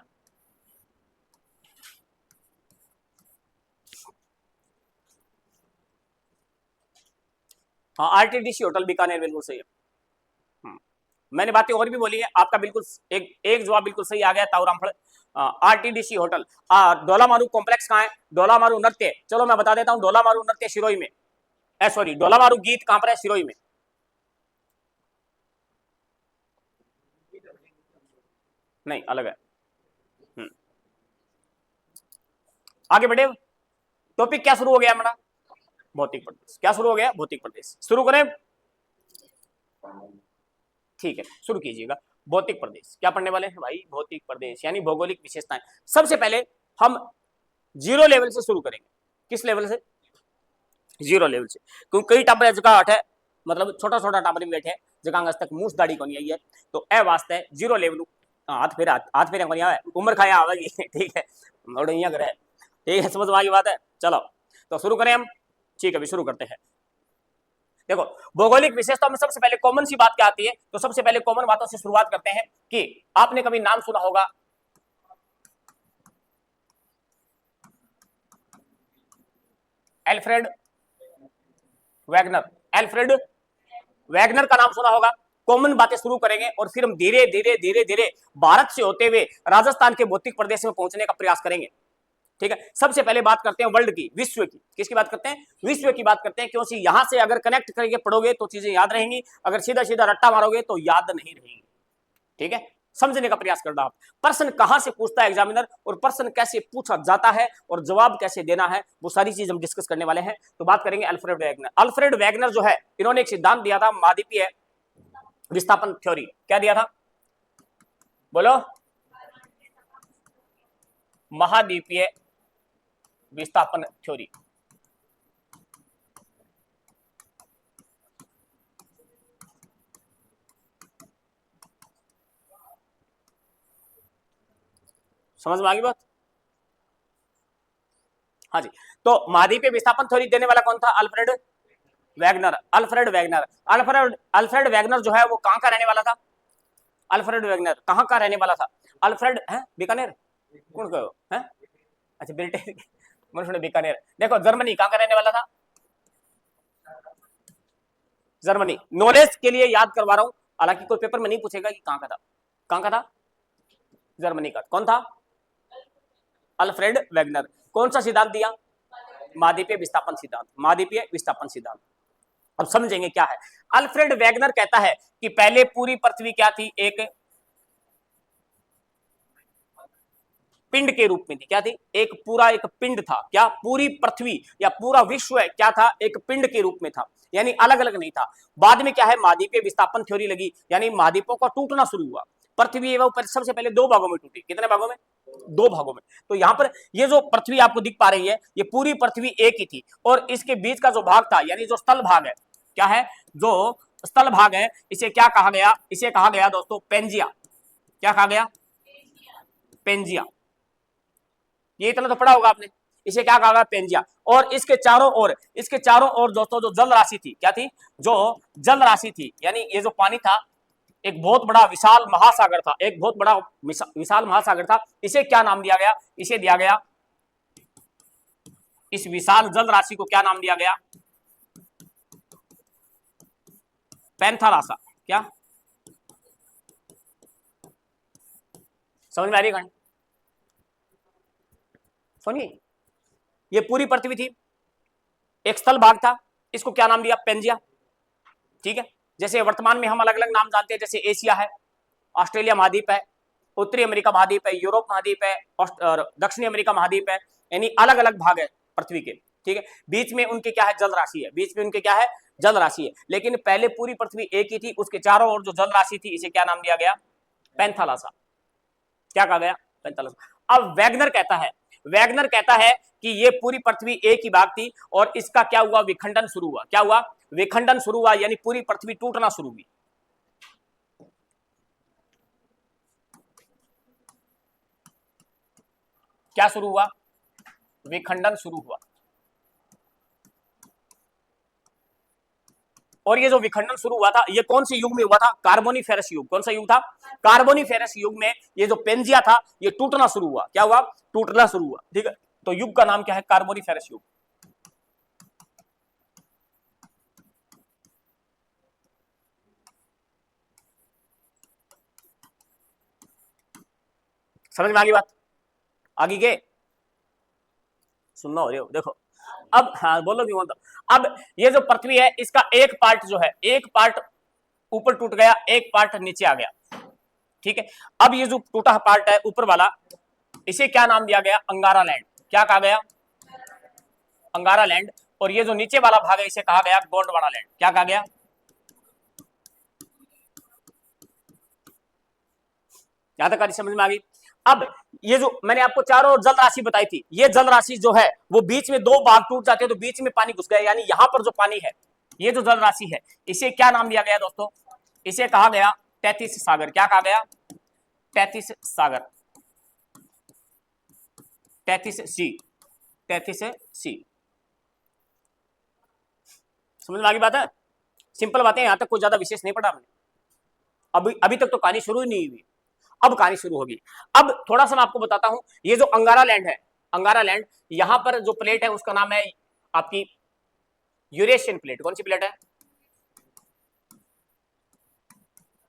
हाँ आरटीडीसी होटल बीकानेर बिल्कुल सही है। मैंने बातें और भी बोली है, आपका बिल्कुल एक एक जवाब बिल्कुल सही आ गया ताऊरामफल। RTDC hotel. डोला मारू कॉम्प्लेक्स कहाँ है? डोला मारू नृत्य, चलो मैं बता देता हूँ, डोला मारू नृत्य सिरोही में, सॉरी डोला मारू गीत कहां पर है? सिरोही में। नहीं अलग है। आगे बढ़े, टॉपिक क्या शुरू हो गया हमारा? भौतिक प्रदेश। क्या शुरू हो गया? भौतिक प्रदेश। शुरू करें, ठीक है शुरू कीजिएगा। भौतिक प्रदेश क्या पढ़ने वाले हैं भाई? भौतिक प्रदेश यानी भौगोलिक विशेषताएं। सबसे पहले हम जीरो लेवल से शुरू करेंगे। किस लेवल से? जीरो लेवल से, क्योंकि कई टापर जगह हट है, मतलब छोटा छोटा टापर बैठे है, जगह तक मूस दाढ़ी को नहीं आई है, तो ए वास्ते जीरो लेवल हाथ फेरा, हाथ फेरे को नहीं आवे, उम्र खाया आवेगी, ठीक है, और यहाँ करे, ठीक है, समझ में आ गई बात है। चलो तो शुरू करें हम, ठीक है अभी शुरू करते हैं। देखो भौगोलिक विशेषताओं में सबसे पहले कॉमन सी बात क्या आती है, तो सबसे पहले कॉमन बातों से शुरुआत करते हैं कि आपने कभी नाम सुना होगा एल्फ्रेड वैगनर। एल्फ्रेड वैगनर का नाम सुना होगा। कॉमन बातें शुरू करेंगे और फिर हम धीरे धीरे धीरे धीरे भारत से होते हुए राजस्थान के भौतिक प्रदेश में पहुंचने का प्रयास करेंगे। ठीक है, सबसे पहले बात करते हैं वर्ल्ड की, विश्व की। किसकी बात करते हैं? विश्व की बात करते हैं, क्योंकि यहां से अगर कनेक्ट करके पढ़ोगे तो चीजें याद रहेंगी, अगर सीधा सीधा रट्टा मारोगे तो याद नहीं रहेंगी। ठीक है, समझने का प्रयास करना आप। प्रश्न कहां से पूछता है एग्जामिनर और प्रश्न कैसे पूछा जाता है और जवाब कैसे देना है, वो सारी चीज हम डिस्कस करने वाले हैं। तो बात करेंगे अल्फ्रेड वैगनर। अल्फ्रेड वैगनर जो है, इन्होंने एक सिद्धांत दिया था, महाद्वीपीय विस्थापन थ्योरी। क्या दिया था? बोलो। महाद्वीपीय विस्थापन थ्योरी। समझ में आ गई बात? हाँ जी, तो महाद्वीपीय विस्थापन थ्योरी देने वाला कौन था? Alfred Wegener. Alfred Wegener, Alfred Wegener जो है वो कहां का रहने वाला था? अल्फ्रेड वैगनर कहां का रहने वाला था? अल्फ्रेड है बीकानेर, कौन कहो है? अच्छा ब्रिटेन, मैंने बीकानेर। देखो जर्मनी कहां का रहने वाला था? जर्मनी। नॉलेज के लिए याद करवा रहा हूं, हालांकि कोई पेपर में नहीं पूछेगा कि कहां का था। कहां का था? जर्मनी का। कौन था? Alfred Wegener. कौन सा सिद्धांत दिया? महाद्वीपीय विस्थापन सिद्धांत। महाद्वीपीय विस्थापन सिद्धांत। अब समझेंगे क्या है। अल्फ्रेड वैगनर कहता है कि पहले पूरी पृथ्वी क्या थी? एक पिंड के रूप में थी। क्या थी? एक पूरा एक पिंड था। क्या? पूरी पृथ्वी या पूरा विश्व क्या था? एक पिंड के रूप में था, यानी अलग अलग नहीं था। बाद में क्या है? महाद्वीपीय विस्थापन थ्योरी लगी, यानी महाद्वीपों का टूटना शुरू हुआ। पृथ्वी एवं सबसे पहले दो भागों में टूटी। कितने भागों में? दो भागों में। तो यहां पर ये जो पृथ्वी आपको दिख पा रही है, ये पूरी पृथ्वी एक ही थी, और इसके बीच का जो भाग था, यानी जो स्थल भाग है, क्या है? जो स्थल भाग है, इसे क्या कहा गया? इसे कहा गया दोस्तों पेंजिया। क्या कहा गया? पेंजिया। ये इतना तो पढ़ा होगा आपने। इसे क्या कहा गया? पेंजिया। और इसके चारों ओर दोस्तों जो जल राशि थी, क्या थी? जो जल राशि थी, यानी ये जो पानी था, एक बहुत बड़ा विशाल महासागर था, एक बहुत बड़ा विशाल महासागर था। इसे क्या नाम दिया गया? इसे दिया गया, इस विशाल जल राशि को क्या नाम दिया गया? पैंथालासा। क्या समझ में आ रही है? सुनिए, ये पूरी पृथ्वी थी, एक स्थल भाग था, इसको क्या नाम दिया? पेंजिया। ठीक है, जैसे वर्तमान में हम अलग अलग नाम जानते हैं, जैसे एशिया है, ऑस्ट्रेलिया महाद्वीप है, उत्तरी अमेरिका महाद्वीप है, यूरोप महाद्वीप है और दक्षिणी अमेरिका महाद्वीप है, यानी अलग अलग भाग है पृथ्वी के। ठीक है, बीच में उनके क्या है? जल राशि है। बीच में उनके क्या है? जल राशि है। लेकिन पहले पूरी पृथ्वी एक ही थी, उसके चारों ओर जो जल राशि थी, इसे क्या नाम दिया गया? पैंथालासा। क्या कहा गया? पैंथालासा। अब वैगनर कहता है कि ये पूरी पृथ्वी एक ही भाग थी, और इसका क्या हुआ? विखंडन शुरू हुआ। क्या हुआ? विखंडन शुरू हुआ, यानी पूरी पृथ्वी टूटना शुरू हुई। क्या शुरू हुआ? विखंडन शुरू हुआ। और ये जो विखंडन शुरू हुआ था, ये कौन से युग में हुआ था? कार्बोनिफेरस युग। कौन सा युग था? कार्बोनिफेरस युग में ये जो पेंजिया था, ये टूटना शुरू हुआ। क्या हुआ? टूटना शुरू हुआ। ठीक है, तो युग का नाम क्या है? कार्बोनिफेरस युग। समझ में आ गई बात? आगे के सुनना हो रही हो? देखो अब, हाँ बोलो क्यों? अब ये जो पृथ्वी है, इसका एक पार्ट जो है, एक पार्ट ऊपर टूट गया, एक पार्ट नीचे आ गया। ठीक है, अब ये जो टूटा पार्ट है ऊपर वाला, इसे क्या नाम दिया गया? अंगारा लैंड। क्या कहा गया? अंगारा लैंड। और ये जो नीचे वाला भाग है, इसे कहा गया गोंडवाना लैंड। क्या कहा गया? यहां तक समझ में आ गई? अब ये जो मैंने आपको चारों ओर जल राशि बताई थी, ये जल राशि जो है वो बीच में दो भाग टूट जाते हैं, तो बीच में पानी घुस गया, यानी यहां पर जो पानी है, ये जो जल राशि है, इसे क्या नाम दिया गया दोस्तों? इसे कहा गया तैतीस सागर। क्या कहा गया? तैतीस सागर, तैतीस सी, तैतीस सी। समझ में आ गई बात है? सिंपल बातें, यहां तक कोई ज्यादा विशेष नहीं पढ़ा हमने। अभी अभी तक तो कहानी शुरू ही नहीं हुई, अब कहानी शुरू होगी। अब थोड़ा सा मैं आपको बताता हूं, ये जो अंगारा लैंड है, अंगारा लैंड, यहां पर जो प्लेट है उसका नाम है आपकी यूरेशियन प्लेट। कौन सी प्लेट है?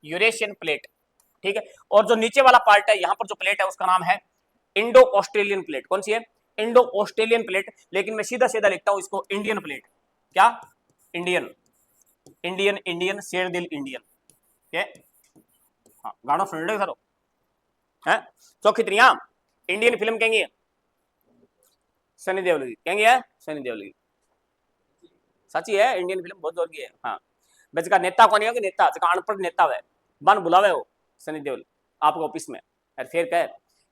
यूरेशियन प्लेट, ठीक है। और जो नीचे वाला पार्ट है, यहां पर जो प्लेट है उसका नाम है इंडो ऑस्ट्रेलियन प्लेट। कौन सी है? Indo Australian plate. लेकिन मैं सीधा सीधा लिखता हूं इसको इंडियन प्लेट। क्या? इंडियन, इंडियन, इंडियन, शेर दिल इंडियन। क्या? हाँ, गाना सुन रहे सर है। चौकी त्रिया इंडियन फिल्म कहेंगे सनी देओल की, कहेंगे है सनी देओल की। सच्ची है, इंडियन फिल्म बहुत जोर की है। हाँ, बस का नेता कौन है कि नेता जका अनपढ़ नेता है बन बुलावे हो सनी देओल आपको ऑफिस में। और फिर कहे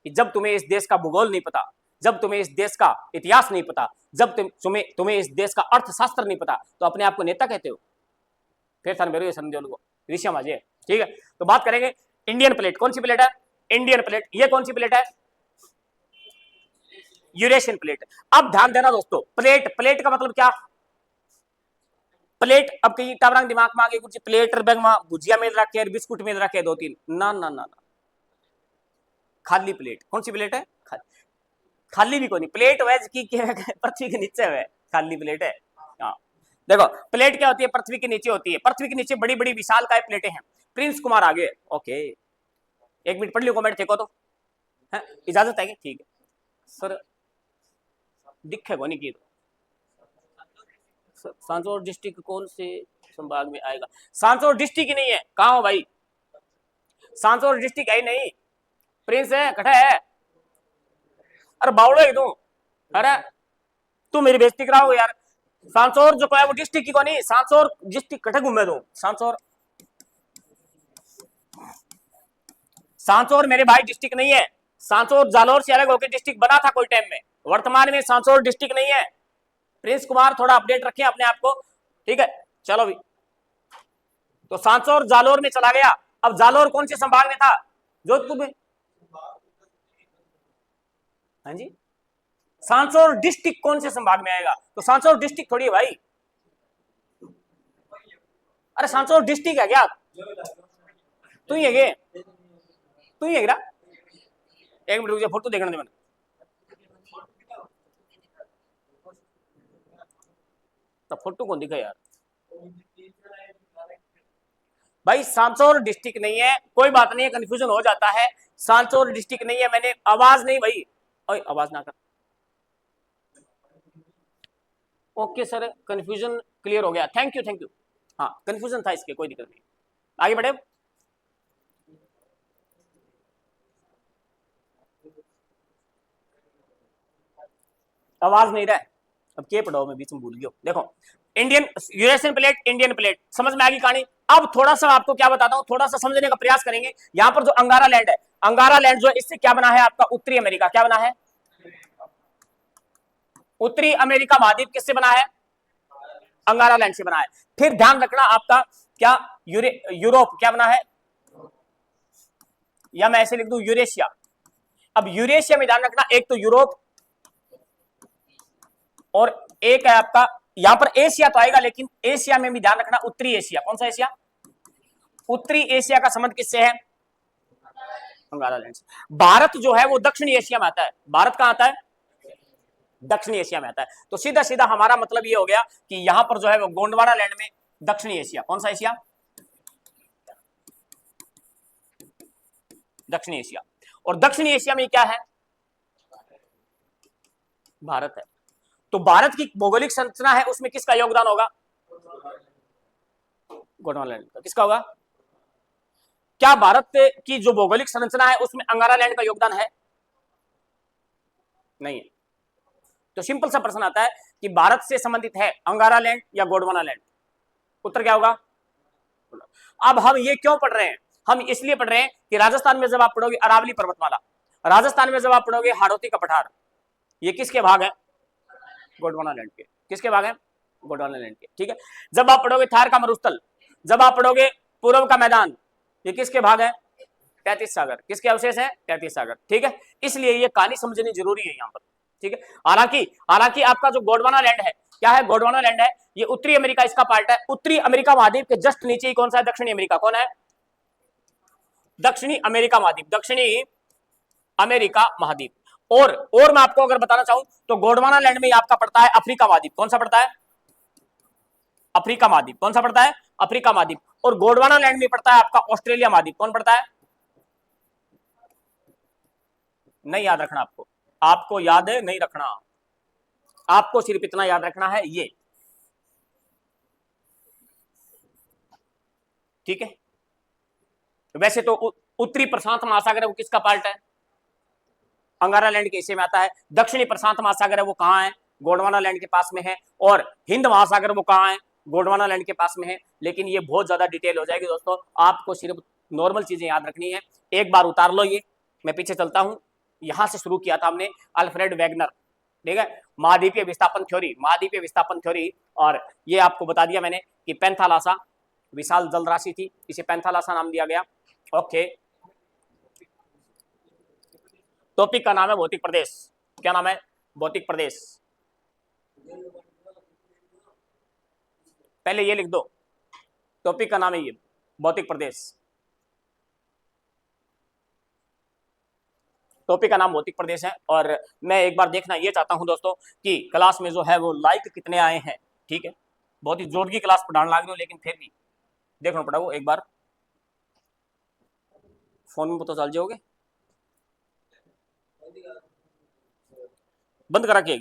कि जब तुम्हें इस देश का भूगोल नहीं पता, जब तुम्हें इस देश का इतिहास नहीं पता, जब तुम्हें इस देश का अर्थशास्त्र नहीं पता, तो अपने आप को नेता कहते हो। फिर सन बेरो सनी देओल को ऋषि माजे, ठीक है। तो बात करेंगे इंडियन प्लेट। कौन सी प्लेट है? Indian plate. ये कौन सी प्लेट है? Eurasian plate. अब ध्यान देना दोस्तों, प्लेट, प्लेट का मतलब क्या? प्लेट। अब कई टावरंग दिमाग में आगे कुछ प्लेट बैग में भुजिया मिल रखे है, बिस्कुट मिल रखे है 2-3, ना ना ना ना, खाली प्लेट। कौन सी प्लेट है? खाली भी कोई नहीं, प्लेट वेज की पृथ्वी के नीचे है, खाली प्लेट है। हाँ, देखो प्लेट क्या होती है? पृथ्वी के नीचे होती है। पृथ्वी के नीचे बड़ी बड़ी विशाल काय प्लेटें हैं। प्रिंस कुमार आगे, ओके, 1 मिनट पढ़ लियो कमेंट देखो तो है, इजाजत है? ठीक है सर, दिखे को नहीं की। सांचौर डिस्ट्रिक्ट कौन से संभाग में आएगा? सांचौर डिस्ट्रिक्ट ही नहीं है, कहाँ हो भाई? सांचौर डिस्ट्रिक्ट है ही नहीं, प्रिंस है, कटा है। अरे बावड़ो है तू, अरे तू मेरी बेइज्जती कराओ यार। सांचौर जो है वो डिस्ट्रिक्ट की को नहीं, सांचौर डिस्ट्रिक्ट कटे घूमे तू। सांचौर, सांचौर मेरे भाई डिस्ट्रिक्ट नहीं है। सांचौर जालोर से अलग होकर डिस्ट्रिक्ट बना था कोई टाइम में, वर्तमान में सांचौर डिस्ट्रिक्ट नहीं है। प्रिंस कुमार थोड़ा अपडेट रखें अपने आप को, ठीक है। चलो भी, तो सांचौर जालोर में चला गया। अब जालोर कौन से संभाग में था? जोधपुर में। हाँ जी, सांचौर डिस्ट्रिक्ट कौन से संभाग में आएगा? तो सांचौर डिस्ट्रिक्ट थोड़ी है भाई। अरे सांचौर डिस्ट्रिक्ट है क्या? तू ही है क्या? तू ही है क्या? 1 मिनट रुक जा, फोटो देखने दे मैंने। तो फोटो कौन दिखा यार? भाई सांचौर डिस्ट्रिक्ट नहीं है, कोई बात नहीं है, कंफ्यूजन हो जाता है। सांचौर डिस्ट्रिक्ट नहीं है। मैंने आवाज नहीं भाई, ओए आवाज ना कर। ओके सर, कंफ्यूजन क्लियर हो गया, थैंक यू थैंक यू। हाँ, कंफ्यूजन था इसके, कोई दिक्कत नहीं, आगे बढ़े। आवाज नहीं रहा है, अब क्या पढ़ाओ, मैं बीच में भूल गया। देखो Indian Eurasian plate, Indian plate, समझ में आ गई कहानी। अब थोड़ा सा आपको क्या बताता हूं, थोड़ा सा समझने का प्रयास करेंगे। यहां पर जो अंगारा लैंड है, अंगारा लैंड जो है इससे क्या बना है आपका? उत्तरी अमेरिका। क्या बना है? उत्तरी अमेरिका महाद्वीप किससे बना है? अंगारा लैंड से बना है। फिर ध्यान रखना आपका क्या, यूरोप क्या बना है? या मैं ऐसे लिख दूं यूरेशिया। अब यूरेशिया में ध्यान रखना, एक तो यूरोप और एक है आपका, यहां पर एशिया तो आएगा, लेकिन एशिया में भी ध्यान रखना उत्तरी एशिया। कौन सा एशिया? उत्तरी एशिया का संबंध किससे है? अंगारा लैंड से। भारत जो है वो दक्षिणी एशिया में आता है। भारत कहां आता है? दक्षिणी एशिया में आता है। तो सीधा सीधा हमारा मतलब ये हो गया कि यहां पर जो है वो गोंडवाना लैंड में दक्षिणी एशिया। कौन सा एशिया? दक्षिणी एशिया। और दक्षिणी एशिया में क्या है? भारत है। तो भारत की भौगोलिक संरचना है, उसमें किसका योगदान होगा? गोंडवाना लैंड का। किसका होगा? क्या भारत की जो भौगोलिक संरचना है उसमें अंगारा लैंड का योगदान है? नहीं है। तो सिंपल सा प्रश्न आता है कि भारत से संबंधित है अंगारा लैंड या गोंडवाना लैंड? उत्तर क्या होगा? अब हम ये क्यों पढ़ रहे हैं? हम इसलिए पढ़ रहे हैं कि राजस्थान में जब आप पढ़ोगे अरावली पर्वतमाला, राजस्थान में जब आप पढ़ोगे हाड़ौती का पठार, ये किसके भाग है? गोंडवाना लैंड के। किसके भाग है? गोंडवाना लैंड के, ठीक है। जब आप पढ़ोगे थार का मरुस्थल, जब आप पढ़ोगे पूर्व का मैदान, ये किसके भाग है? 33 सागर। किसके अवशेष है? 33 सागर, ठीक है। इसलिए ये कहानी समझनी जरूरी है यहाँ पर, ठीक है। हालांकि आपका जो गोंडवाना लैंड है, क्या है? गोंडवाना लैंड है, ये उत्तरी अमेरिका इसका पार्ट है। उत्तरी अमेरिका महाद्वीप के जस्ट नीचे ही कौन सा है? दक्षिणी अमेरिका। कौन है? दक्षिणी अमेरिका महाद्वीप, दक्षिणी अमेरिका महाद्वीप। और मैं आपको अगर बताना चाहूं तो गोंडवाना लैंड में आपका पड़ता है अफ्रीका महाद्वीप। कौन सा पड़ता है? अफ्रीका महाद्वीप। कौन सा पड़ता है? अफ्रीका महाद्वीप, और गोंडवाना लैंड में पड़ता है आपका ऑस्ट्रेलिया महाद्वीप। कौन पड़ता है? नहीं याद रखना आपको, आपको याद नहीं रखना, आपको सिर्फ इतना याद रखना है ये, ठीक है। वैसे तो उत्तरी प्रशांत महासागर है वो किसका पार्ट है? अंगारा लैंड के हिस्से में आता है। दक्षिणी प्रशांत महासागर है वो कहां है? गोंडवाना लैंड के पास में है। और हिंद महासागर वो कहां है? गोंडवाना लैंड के पास में है। लेकिन ये बहुत ज्यादा डिटेल हो जाएगी दोस्तों, आपको सिर्फ नॉर्मल चीजें याद रखनी है। एक बार उतार लो ये, मैं पीछे चलता हूं, यहां से शुरू किया था हमने, अल्फ्रेड वैगनर, ठीक है, महाद्वीपीय विस्थापन थ्योरी, महाद्वीपीय विस्थापन थ्योरी। और ये आपको बता दिया मैंने कि पैंथालासा विशाल जल राशि थी, इसे पैंथालासा नाम दिया गया। ओके, टॉपिक का नाम है भौतिक प्रदेश। क्या नाम है? भौतिक प्रदेश। पहले ये लिख दो, टॉपिक का नाम है ये भौतिक प्रदेश, टॉपिक का नाम भौतिक प्रदेश है। और मैं एक बार देखना ये चाहता हूं दोस्तों कि क्लास में जो है वो लाइक कितने आए हैं, ठीक है। बहुत ही जोर की क्लास पढ़ाने लग रही हूँ, लेकिन फिर भी देखना पड़ा वो एक बार, फोन में तो चल जाओगे, बंद करा के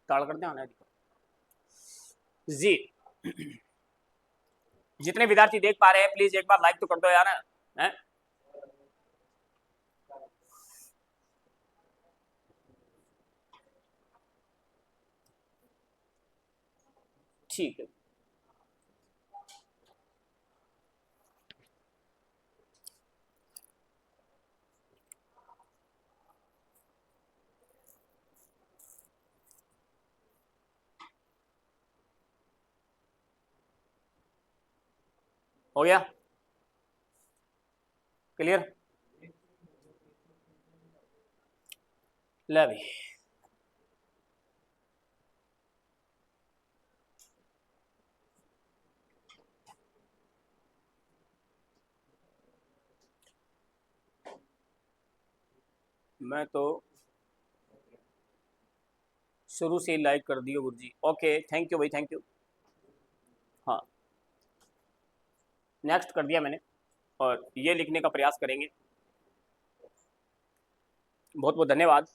ताड़ कर दे जी। जितने विद्यार्थी देख पा रहे हैं प्लीज एक बार लाइक तो कर दो यार, है? ठीक है, हो गया क्लियर? ले भी, मैं तो शुरू से लाइक कर दियो गुरुजी। ओके थैंक यू भाई, थैंक यू। हाँ, नेक्स्ट कर दिया मैंने, और ये लिखने का प्रयास करेंगे। बहुत बहुत धन्यवाद।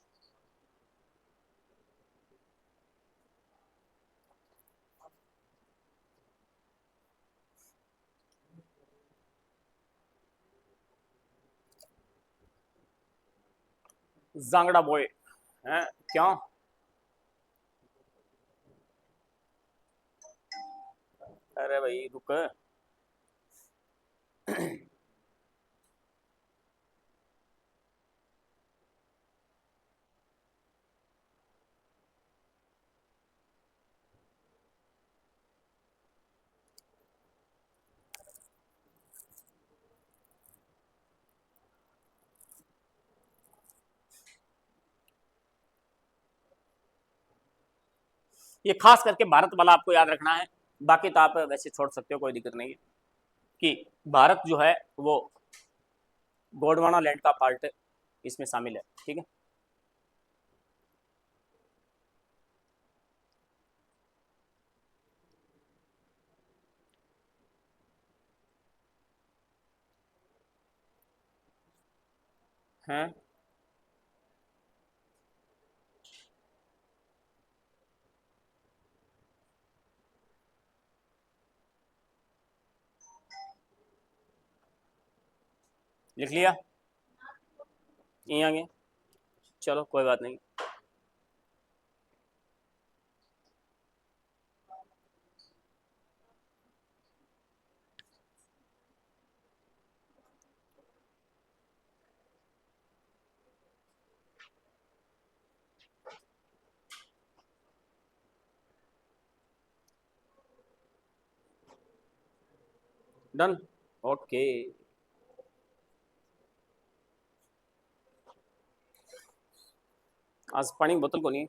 जांगड़ा बॉय है क्या? अरे भाई रुक, ये खास करके भारत वाला आपको याद रखना है, बाकी तो आप वैसे छोड़ सकते हो, कोई दिक्कत नहीं है। कि भारत जो है वो गोंडवाना लैंड का पार्ट इसमें शामिल है, ठीक है। हैं? लिख लिया? यहीं आ गए, चलो कोई बात नहीं। Done, okay. आज पानी की बोतल को नहीं,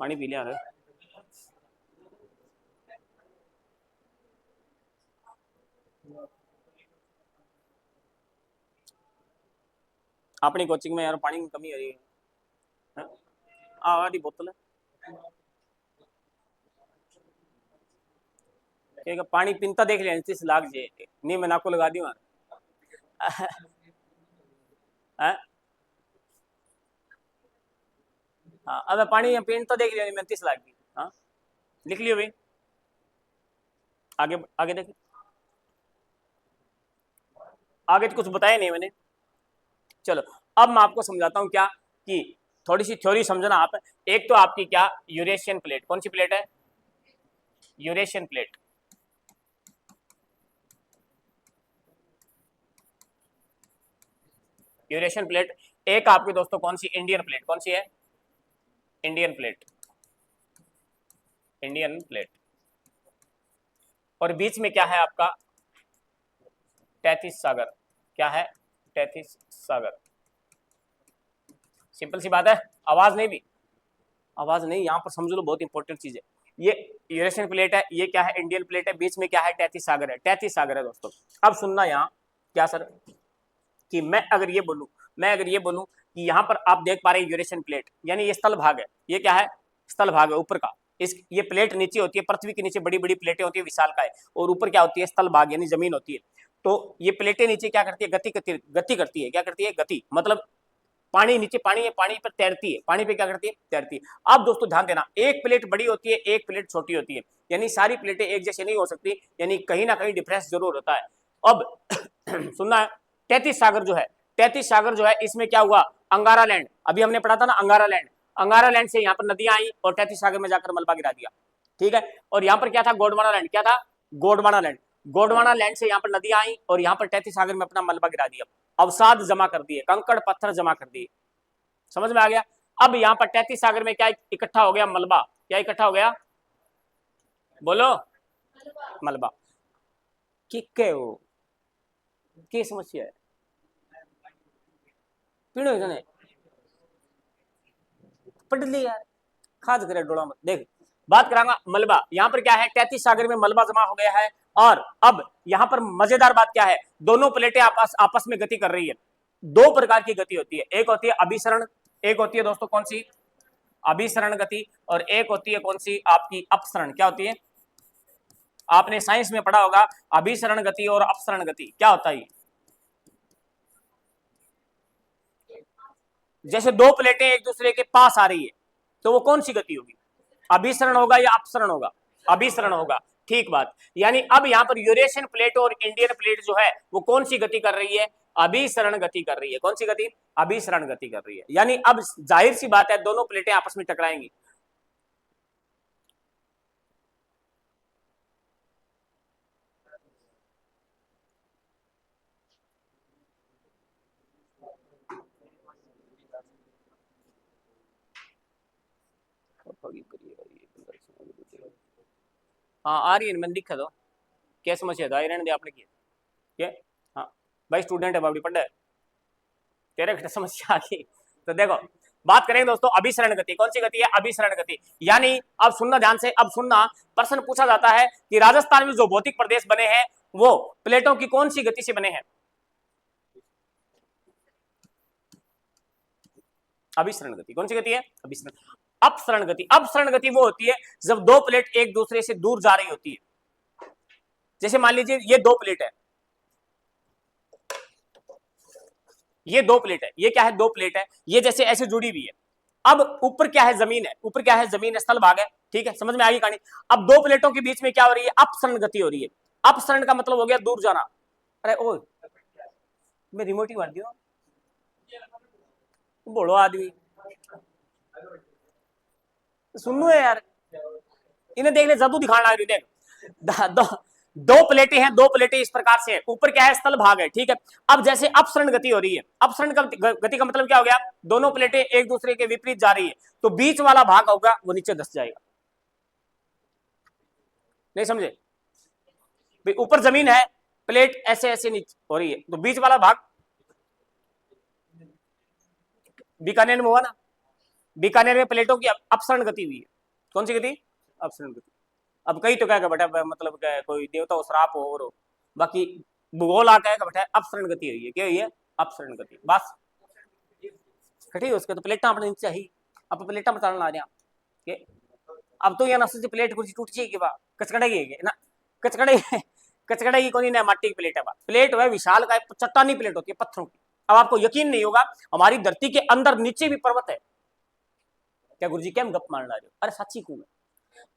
पानी पी लिया है। अपनी कोचिंग में यार पानी की कमी हो रही है। आधी बोतल है, ठीक है, पानी पीता देख लिया 30 लाख जे नहीं, मैं नाको लगा दी वहां। हाँ, अब पानी पीन तो देख लिया 35 लाख की। हाँ, लिख लियो भाई, आगे आगे देख, आगे तो कुछ बताया नहीं मैंने। चलो अब मैं आपको समझाता हूँ क्या, कि थोड़ी सी थ्योरी समझना आप। एक तो आपकी क्या, यूरेशियन प्लेट, कौन सी प्लेट है, यूरेशियन प्लेट। Eurasian plate. एक आपके दोस्तों कौन सी, इंडियन प्लेट, कौन सी है, इंडियन प्लेट, इंडियन प्लेट। और बीच में क्या है आपका, तैतीस सागर। क्या है, तैतीस सागर। सिंपल सी बात है, आवाज नहीं भी, आवाज नहीं, यहां पर समझ लो, बहुत इंपॉर्टेंट चीज है। ये यूरेशियन प्लेट है, ये क्या है, इंडियन प्लेट है, बीच में क्या है, तैतीस सागर है, तैतीस सागर है दोस्तों। अब सुनना यहाँ क्या सर, कि मैं अगर ये बोलूं कि यहाँ पर आप देख पा रहे हैं यूरेशियन प्लेट, यानी ये स्थल भाग है, ये क्या है, स्थल भाग है ऊपर का। इस ये प्लेट नीचे होती है, पृथ्वी के नीचे बड़ी बड़ी प्लेटें होती है, विशालकाय, और ऊपर क्या होती है, स्थल भाग यानी जमीन होती है। तो ये प्लेटें नीचे क्या करती है, गति करती है, क्या करती है, गति, मतलब पानी नीचे, पानी है, पानी पर तैरती है, पानी पे क्या करती है, तैरती है। अब दोस्तों ध्यान देना, एक प्लेट बड़ी होती है, एक प्लेट छोटी होती है, यानी सारी प्लेटें एक जैसे नहीं हो सकती, यानी कहीं ना कहीं डिफरेंस जरूर होता है। अब सुनना है, तैतीस सागर जो है, तैतीस सागर जो है, इसमें क्या हुआ, अंगारा लैंड, अभी हमने पढ़ा था ना, अंगारा लैंड, अंगारा लैंड से यहाँ पर नदियां आई और तैतीस सागर में जाकर मलबा गिरा दिया, ठीक है। और यहाँ पर क्या था, गोंडवाना लैंड, क्या था, गोंडवाना लैंड, गोंडवाना लैंड से यहाँ पर नदियां आई और यहाँ पर तैतीस सागर में अपना मलबा गिरा दिया, अवसाद जमा कर दिए, कंकड़ पत्थर जमा कर दिए, समझ में आ गया। अब यहाँ पर तैतीस सागर में क्या इकट्ठा हो गया, मलबा, क्या इकट्ठा हो गया, बोलो, मलबा। क्या हो, क्या समस्या है, पीड़ो जने पढ़ ली यार, खाद करे डोला मत देख, बात करांगा मलबा। यहाँ पर क्या है, तैतीस सागर में मलबा जमा हो गया है। और अब यहाँ पर मजेदार बात क्या है, दोनों प्लेटें आपस में गति कर रही है। दो प्रकार की गति होती है, एक होती है अभिसरण, एक होती है दोस्तों कौन सी, अभिसरण गति, और एक होती है कौन सी, आपकी अपसरण। क्या होती है, आपने साइंस में पढ़ा होगा, अभिसरण गति और अपसरण गति क्या होता है। जैसे दो प्लेटें एक दूसरे के पास आ रही है, तो वो कौन सी गति होगी, अभिसरण होगा या अपसरण होगा, अभिसरण होगा, ठीक बात। यानी अब यहाँ पर यूरेशियन प्लेट और इंडियन प्लेट जो है वो कौन सी गति कर रही है, अभिसरण गति कर रही है, कौन सी गति, अभिसरण गति कर रही है। यानी अब जाहिर सी बात है, दोनों प्लेटें आपस में टकराएंगी। हाँ आ रही है, मैंने दिखा दो, क्या समस्या था, आयरन दे आपने किया क्या, हाँ भाई स्टूडेंट है, बाबड़ी पढ़ है, तेरे घट समस्या आ गई। तो देखो बात करेंगे दोस्तों, अभिसरण गति, कौन सी गति है, अभिसरण गति। यानी अब सुनना ध्यान से, अब सुनना, प्रश्न पूछा जाता है कि राजस्थान में जो भौतिक प्रदेश बने हैं वो प्लेटों की कौन सी गति से बने हैं, अभिसरण गति, कौन सी गति है, अभिसरण। अपसरण गति, अपसरण गति वो होती है जब दो प्लेट एक दूसरे से दूर जा रही होती है। जैसे मान लीजिए ये दो प्लेट है, ये दो प्लेट है, ये क्या है, दो प्लेट है, ये जैसे ऐसे जुड़ी हुई है। अब ऊपर क्या है, जमीन है, ऊपर क्या है, जमीन है, स्थल भाग है, ठीक है, समझ में आ गई कहानी। अब दो प्लेटों के बीच में क्या हो रही है, अपसरण गति हो रही है। अपसरण का मतलब हो गया दूर जाना। अरे ओ, मैं रिमोट ही मार दियो, बोलो आदमी सुनो यार, इन्हें देख ले, जादू दिखाना आ रही, देख दो, दो प्लेटें हैं, दो प्लेटें इस प्रकार से है, ऊपर क्या है, स्थल भाग है, ठीक है। अब जैसे अपसरण गति हो रही है, अपसरण गति का मतलब क्या हो गया, दोनों प्लेटें एक दूसरे के विपरीत जा रही है, तो बीच वाला भाग होगा वो नीचे धस जाएगा। नहीं समझे भाई, ऊपर जमीन है, प्लेट ऐसे ऐसे नीचे हो रही है, तो बीच वाला भाग, बीकानेर में हुआ ना, बीकानेर में प्लेटों की अपसरण गति हुई है, कौन सी गति, अपसरण गति। अब कई तो क्या बेटा, मतलब क्या कोई देवता हो, श्राप हो, और बाकी भूगोल आ क्या बेटा, अपसरण गति हुई है, क्या हुई है, अपसरण गति, बस कटी उसके तो प्लेटा अपने नीचे ही अब प्लेटा बताने ला रहे अब तो ये ना सोची प्लेट कुछ टूट जाएगी बा कचकड़ेगी ना कचकड़े कचकड़ेगी कौन ना माटी की प्लेट है बा प्लेट है विशाल का चट्टानी प्लेट होती है पत्थरों की। अब आपको यकीन नहीं होगा हमारी धरती के अंदर नीचे भी पर्वत है। क्या गुरुजी क्या गप मार रहे हो? अरे सच्ची क्यों है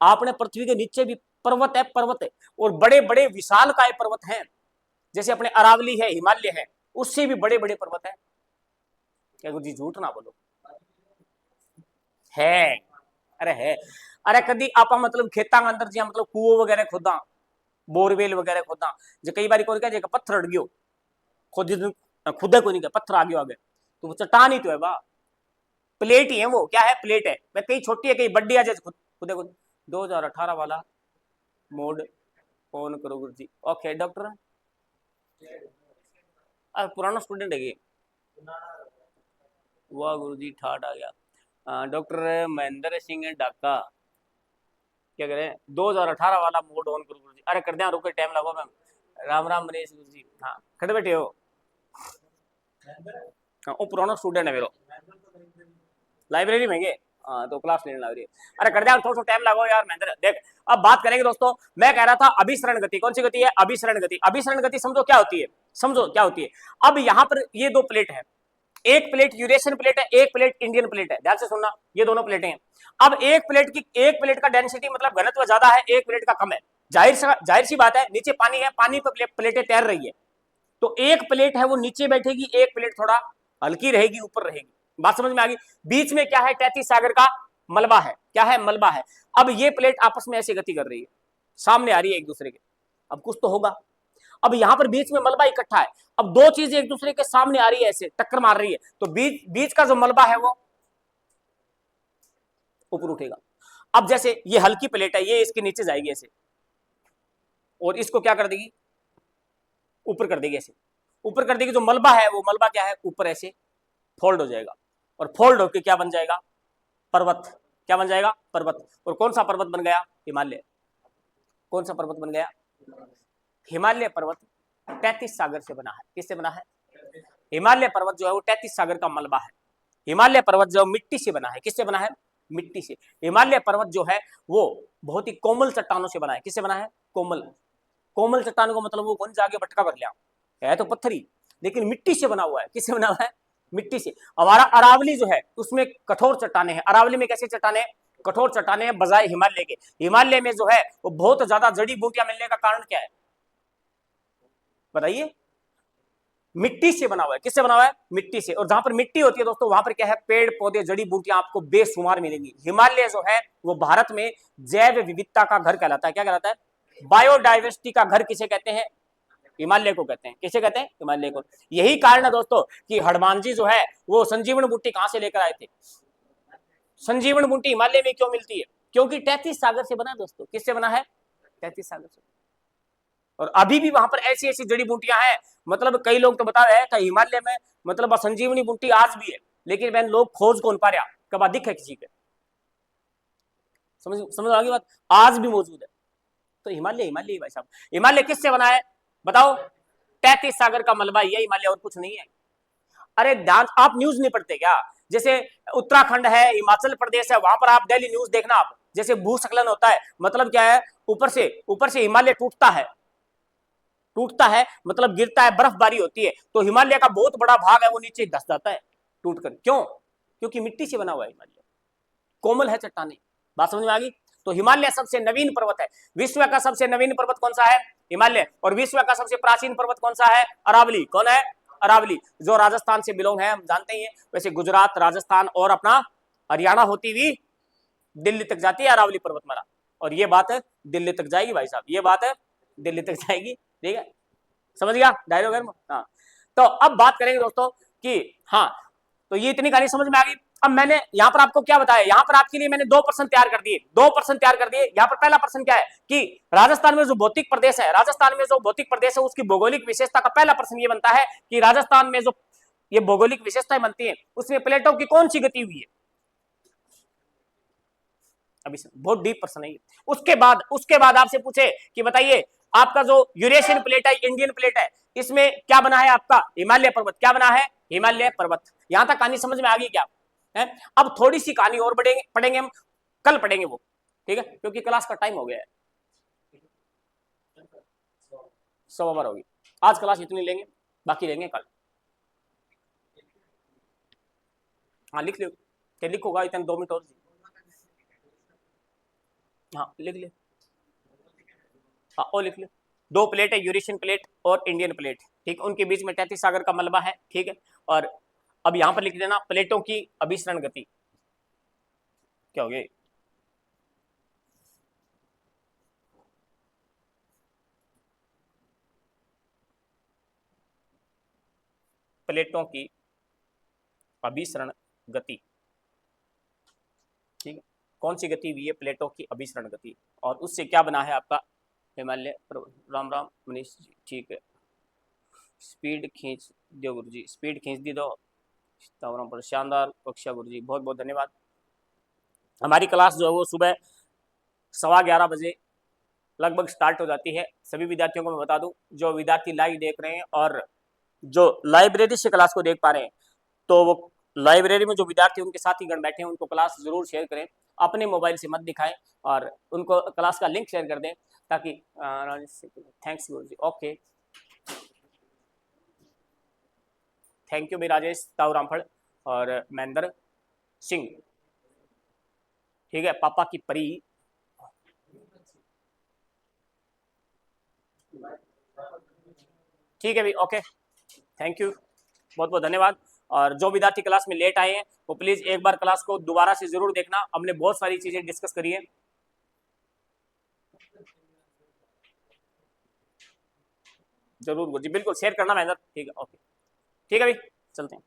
आपने पृथ्वी के नीचे भी पर्वत है और बड़े बड़े विशाल काय पर्वत हैं जैसे अपने अरावली है हिमालय है उससे भी बड़े बड़े पर्वत है। क्या गुरुजी झूठ ना बोलो है अरे है अरे कदी आप मतलब खेता के अंदर मतलब कुओं वगैरह खोदा बोरवेल वगैरह खोदा जो कई बार कौन क्या पत्थर अड़ गयो खुद खुदा को नहीं क्या पत्थर आ गयो आगे तो वो चट्टान ही तो है बा प्लेट ही है वो क्या है प्लेट है मैं कहीं छोटी है कहीं बड्डी आ जाए खुद 2018 वाला मोड ऑन करो गुरु जी। ओके डॉक्टर पुराना स्टूडेंट है ये वाह गुरु जी ठाट आ गया। डॉक्टर महेंद्र सिंह डाका क्या करें 2018 वाला मोड ऑन करो गुरु जी। अरे कर दिया रुके टाइम लगो मैम राम राम मनीष गुरु जी। हाँ खड़े बैठे हो वो पुराना स्टूडेंट है मेरा लाइब्रेरी में गए तो क्लास लेने लग रही है। अरे कर दिया थोड़ा टाइम लगो यार महेंद्र देख। अब बात करेंगे दोस्तों मैं कह रहा था अभिसरण गति कौन सी गति है अभिसरण गति। अभिसरण गति समझो क्या होती है समझो क्या होती है। अब यहाँ पर ये दो प्लेट है एक प्लेट यूरेशियन प्लेट है एक प्लेट इंडियन प्लेट है ध्यान से सुनना ये दोनों प्लेटें हैं। अब एक प्लेट का डेंसिटी मतलब घनत्व ज्यादा है एक प्लेट का कम है जाहिर सी बात है नीचे पानी है पानी पर प्लेटें तैर रही है तो एक प्लेट है वो नीचे बैठेगी एक प्लेट थोड़ा हल्की रहेगी ऊपर रहेगी। बात समझ में आ गई। बीच में क्या है तैतीस सागर का मलबा है क्या है मलबा है। अब ये प्लेट आपस में ऐसे गति कर रही है सामने आ रही है एक दूसरे के अब कुछ तो होगा। अब यहां पर बीच में मलबा इकट्ठा है अब दो चीजें एक दूसरे के सामने आ रही है ऐसे टक्कर मार रही है तो बीच का जो मलबा है वो ऊपर उठेगा। अब जैसे ये हल्की प्लेट है ये इसके नीचे जाएगी ऐसे और इसको क्या कर देगी ऊपर कर देगी ऐसे ऊपर कर देगी जो मलबा है वो मलबा क्या है ऊपर ऐसे फोल्ड हो जाएगा और फोल्ड होकर क्या बन जाएगा पर्वत क्या बन जाएगा पर्वत। और कौन सा पर्वत बन गया हिमालय। कौन सा पर्वत बन गया हिमालय पर्वत 33 सागर से बना है। किससे बना है हिमालय पर्वत जो है वो 33 सागर का मलबा है। हिमालय पर्वत जो मिट्टी से बना है किससे बना है मिट्टी से। हिमालय पर्वत जो है वो बहुत ही कोमल चट्टानों से बना है किससे बना है कोमल कोमल चट्टानों को मतलब वो कौन जाके भटका कर लिया है तो पत्थरी लेकिन मिट्टी से बना हुआ है किससे बना हुआ है मिट्टी से। हमारा अरावली जो है उसमें कठोर चट्टाने हैं अरावली में कैसे चट्टाने कठोर चट्टाने हैं बजाय हिमालय के। हिमालय में जो है वो बहुत ज्यादा जड़ी बूटियां मिलने का कारण क्या है बताइए मिट्टी से बना हुआ है किससे बना हुआ है मिट्टी से। और जहां पर मिट्टी होती है दोस्तों वहां पर क्या है पेड़ पौधे जड़ी बूटियां आपको बेशुमार मिलेंगी। हिमालय जो है वो भारत में जैव विविधता का घर कहलाता है क्या कहलाता है बायोडाइवर्सिटी का घर किसे कहते हैं हिमालय को कहते हैं किसे कहते हैं हिमालय को। यही कारण है दोस्तों कि हनुमान जी जो है वो संजीवन बूटी कहां से लेकर आए थे संजीवन बूटी हिमालय में क्यों मिलती है क्योंकि 33 सागर से बना दोस्तों किससे बना है 33 सागर से। और अभी भी वहां पर ऐसी ऐसी जड़ी बूटियां हैं मतलब कई लोग तो बता रहे हैं कि हिमालय में मतलब संजीवनी बूटी आज भी है लेकिन वह लोग खोज कौन पा रहा कब अधिक है किसी के समझ आ गई बात आज भी मौजूद है। तो हिमालय भाई साहब हिमालय किससे बना है बताओ 33 सागर का मलबा ये हिमालय और कुछ नहीं है। अरे ध्यान आप न्यूज नहीं पढ़ते क्या जैसे उत्तराखंड है हिमाचल प्रदेश है वहां पर आप डेली न्यूज देखना आप जैसे भूस्खलन होता है मतलब क्या है ऊपर से हिमालय टूटता है मतलब गिरता है बर्फबारी होती है तो हिमालय का बहुत बड़ा भाग है वो नीचे धस जाता है टूटकर क्यों क्योंकि मिट्टी से बना हुआ है हिमालय कोमल है चट्टाने। बात समझ में आ गई। तो हिमालय सबसे नवीन पर्वत है विश्व का सबसे नवीन पर्वत कौन सा है हिमालय और विश्व का सबसे प्राचीन पर्वत कौन सा है अरावली। कौन है अरावली जो राजस्थान से बिलोंग है हम जानते ही हैं। वैसे गुजरात राजस्थान और अपना हरियाणा होती हुई दिल्ली तक जाती है अरावली पर्वतमाला और ये बात है दिल्ली तक जाएगी भाई साहब ये बात है दिल्ली तक जाएगी ठीक है समझ गया डायलॉग है। हाँ तो अब बात करेंगे दोस्तों कि हाँ तो ये इतनी कहानी समझ में आ गई। अब मैंने यहाँ पर आपको क्या बताया यहाँ पर आपके लिए मैंने 2 प्रश्न तैयार कर दिए यहाँ पर पहला प्रश्न क्या है कि राजस्थान में जो भौतिक प्रदेश है उसकी भौगोलिक विशेषता का पहला प्रश्न ये बनता है कि राजस्थान में जो ये भौगोलिक विशेषताएं बनती है उसमें प्लेटों की कौन सी गति हुई है। अभी बहुत डीप प्रश्न है। उसके बाद आपसे पूछे कि बताइए आपका जो यूरेशियन प्लेट है, इंडियन प्लेट है, इसमें क्या बना है आपका हिमालय पर्वत। क्या बना है? हिमालय पर्वत। यहां तक कहानी समझ में आ गई क्या है? अब थोड़ी सी कहानी और पढ़ेंगे हम, कल पढ़ेंगे वो, ठीक है, क्योंकि क्लास का टाइम हो गया है, 1:15 होगी। आज क्लास इतनी लेंगे, बाकी लेंगे कल। हाँ लिख लो, क्या लिखोगा इतने 2 मिनट और। हाँ लिख ले, हाँ और लिख लो। 2 प्लेट है, यूरेशियन प्लेट और इंडियन प्लेट, ठीक, उनके बीच में 33 सागर का मलबा है, ठीक है। और अब यहां पर लिख देना प्लेटों की अभिसरण गति। क्या हो गया? प्लेटों की अभिसरण गति, ठीक है। कौन सी गति हुई है? प्लेटों की अभिसरण गति। और उससे क्या बना है आपका हिमालय पर्वत। राम राम मनीष जी, ठीक है। स्पीड खींच दो गुरु जी, स्पीड खींच दी दो। पर शानदार कक्षा गुरु जी, बहुत बहुत धन्यवाद। हमारी क्लास जो है वो सुबह 11:15 बजे लगभग स्टार्ट हो जाती है। सभी विद्यार्थियों को मैं बता दूं, जो विद्यार्थी लाइव देख रहे हैं और जो लाइब्रेरी से क्लास को देख पा रहे हैं, तो वो लाइब्रेरी में जो विद्यार्थी उनके साथी गण बैठे हैं उनको क्लास जरूर शेयर करें, अपने मोबाइल से मत दिखाएं, और उनको क्लास का लिंक शेयर कर दें, ताकि thanks Guru ji, okay, thank you भाई राजेश ताऊ रामफल और महेंद्र सिंह, ठीक है। पापा की परी, ठीक है भाई, ओके, थैंक यू, बहुत बहुत धन्यवाद। और जो विद्यार्थी क्लास में लेट आए हैं वो प्लीज एक बार क्लास को दोबारा से जरूर देखना, हमने बहुत सारी चीजें डिस्कस करी है। जरूर जी, बिल्कुल शेयर करना महेंद्र, ठीक है, ओके, ठीक है भाई, चलते हैं।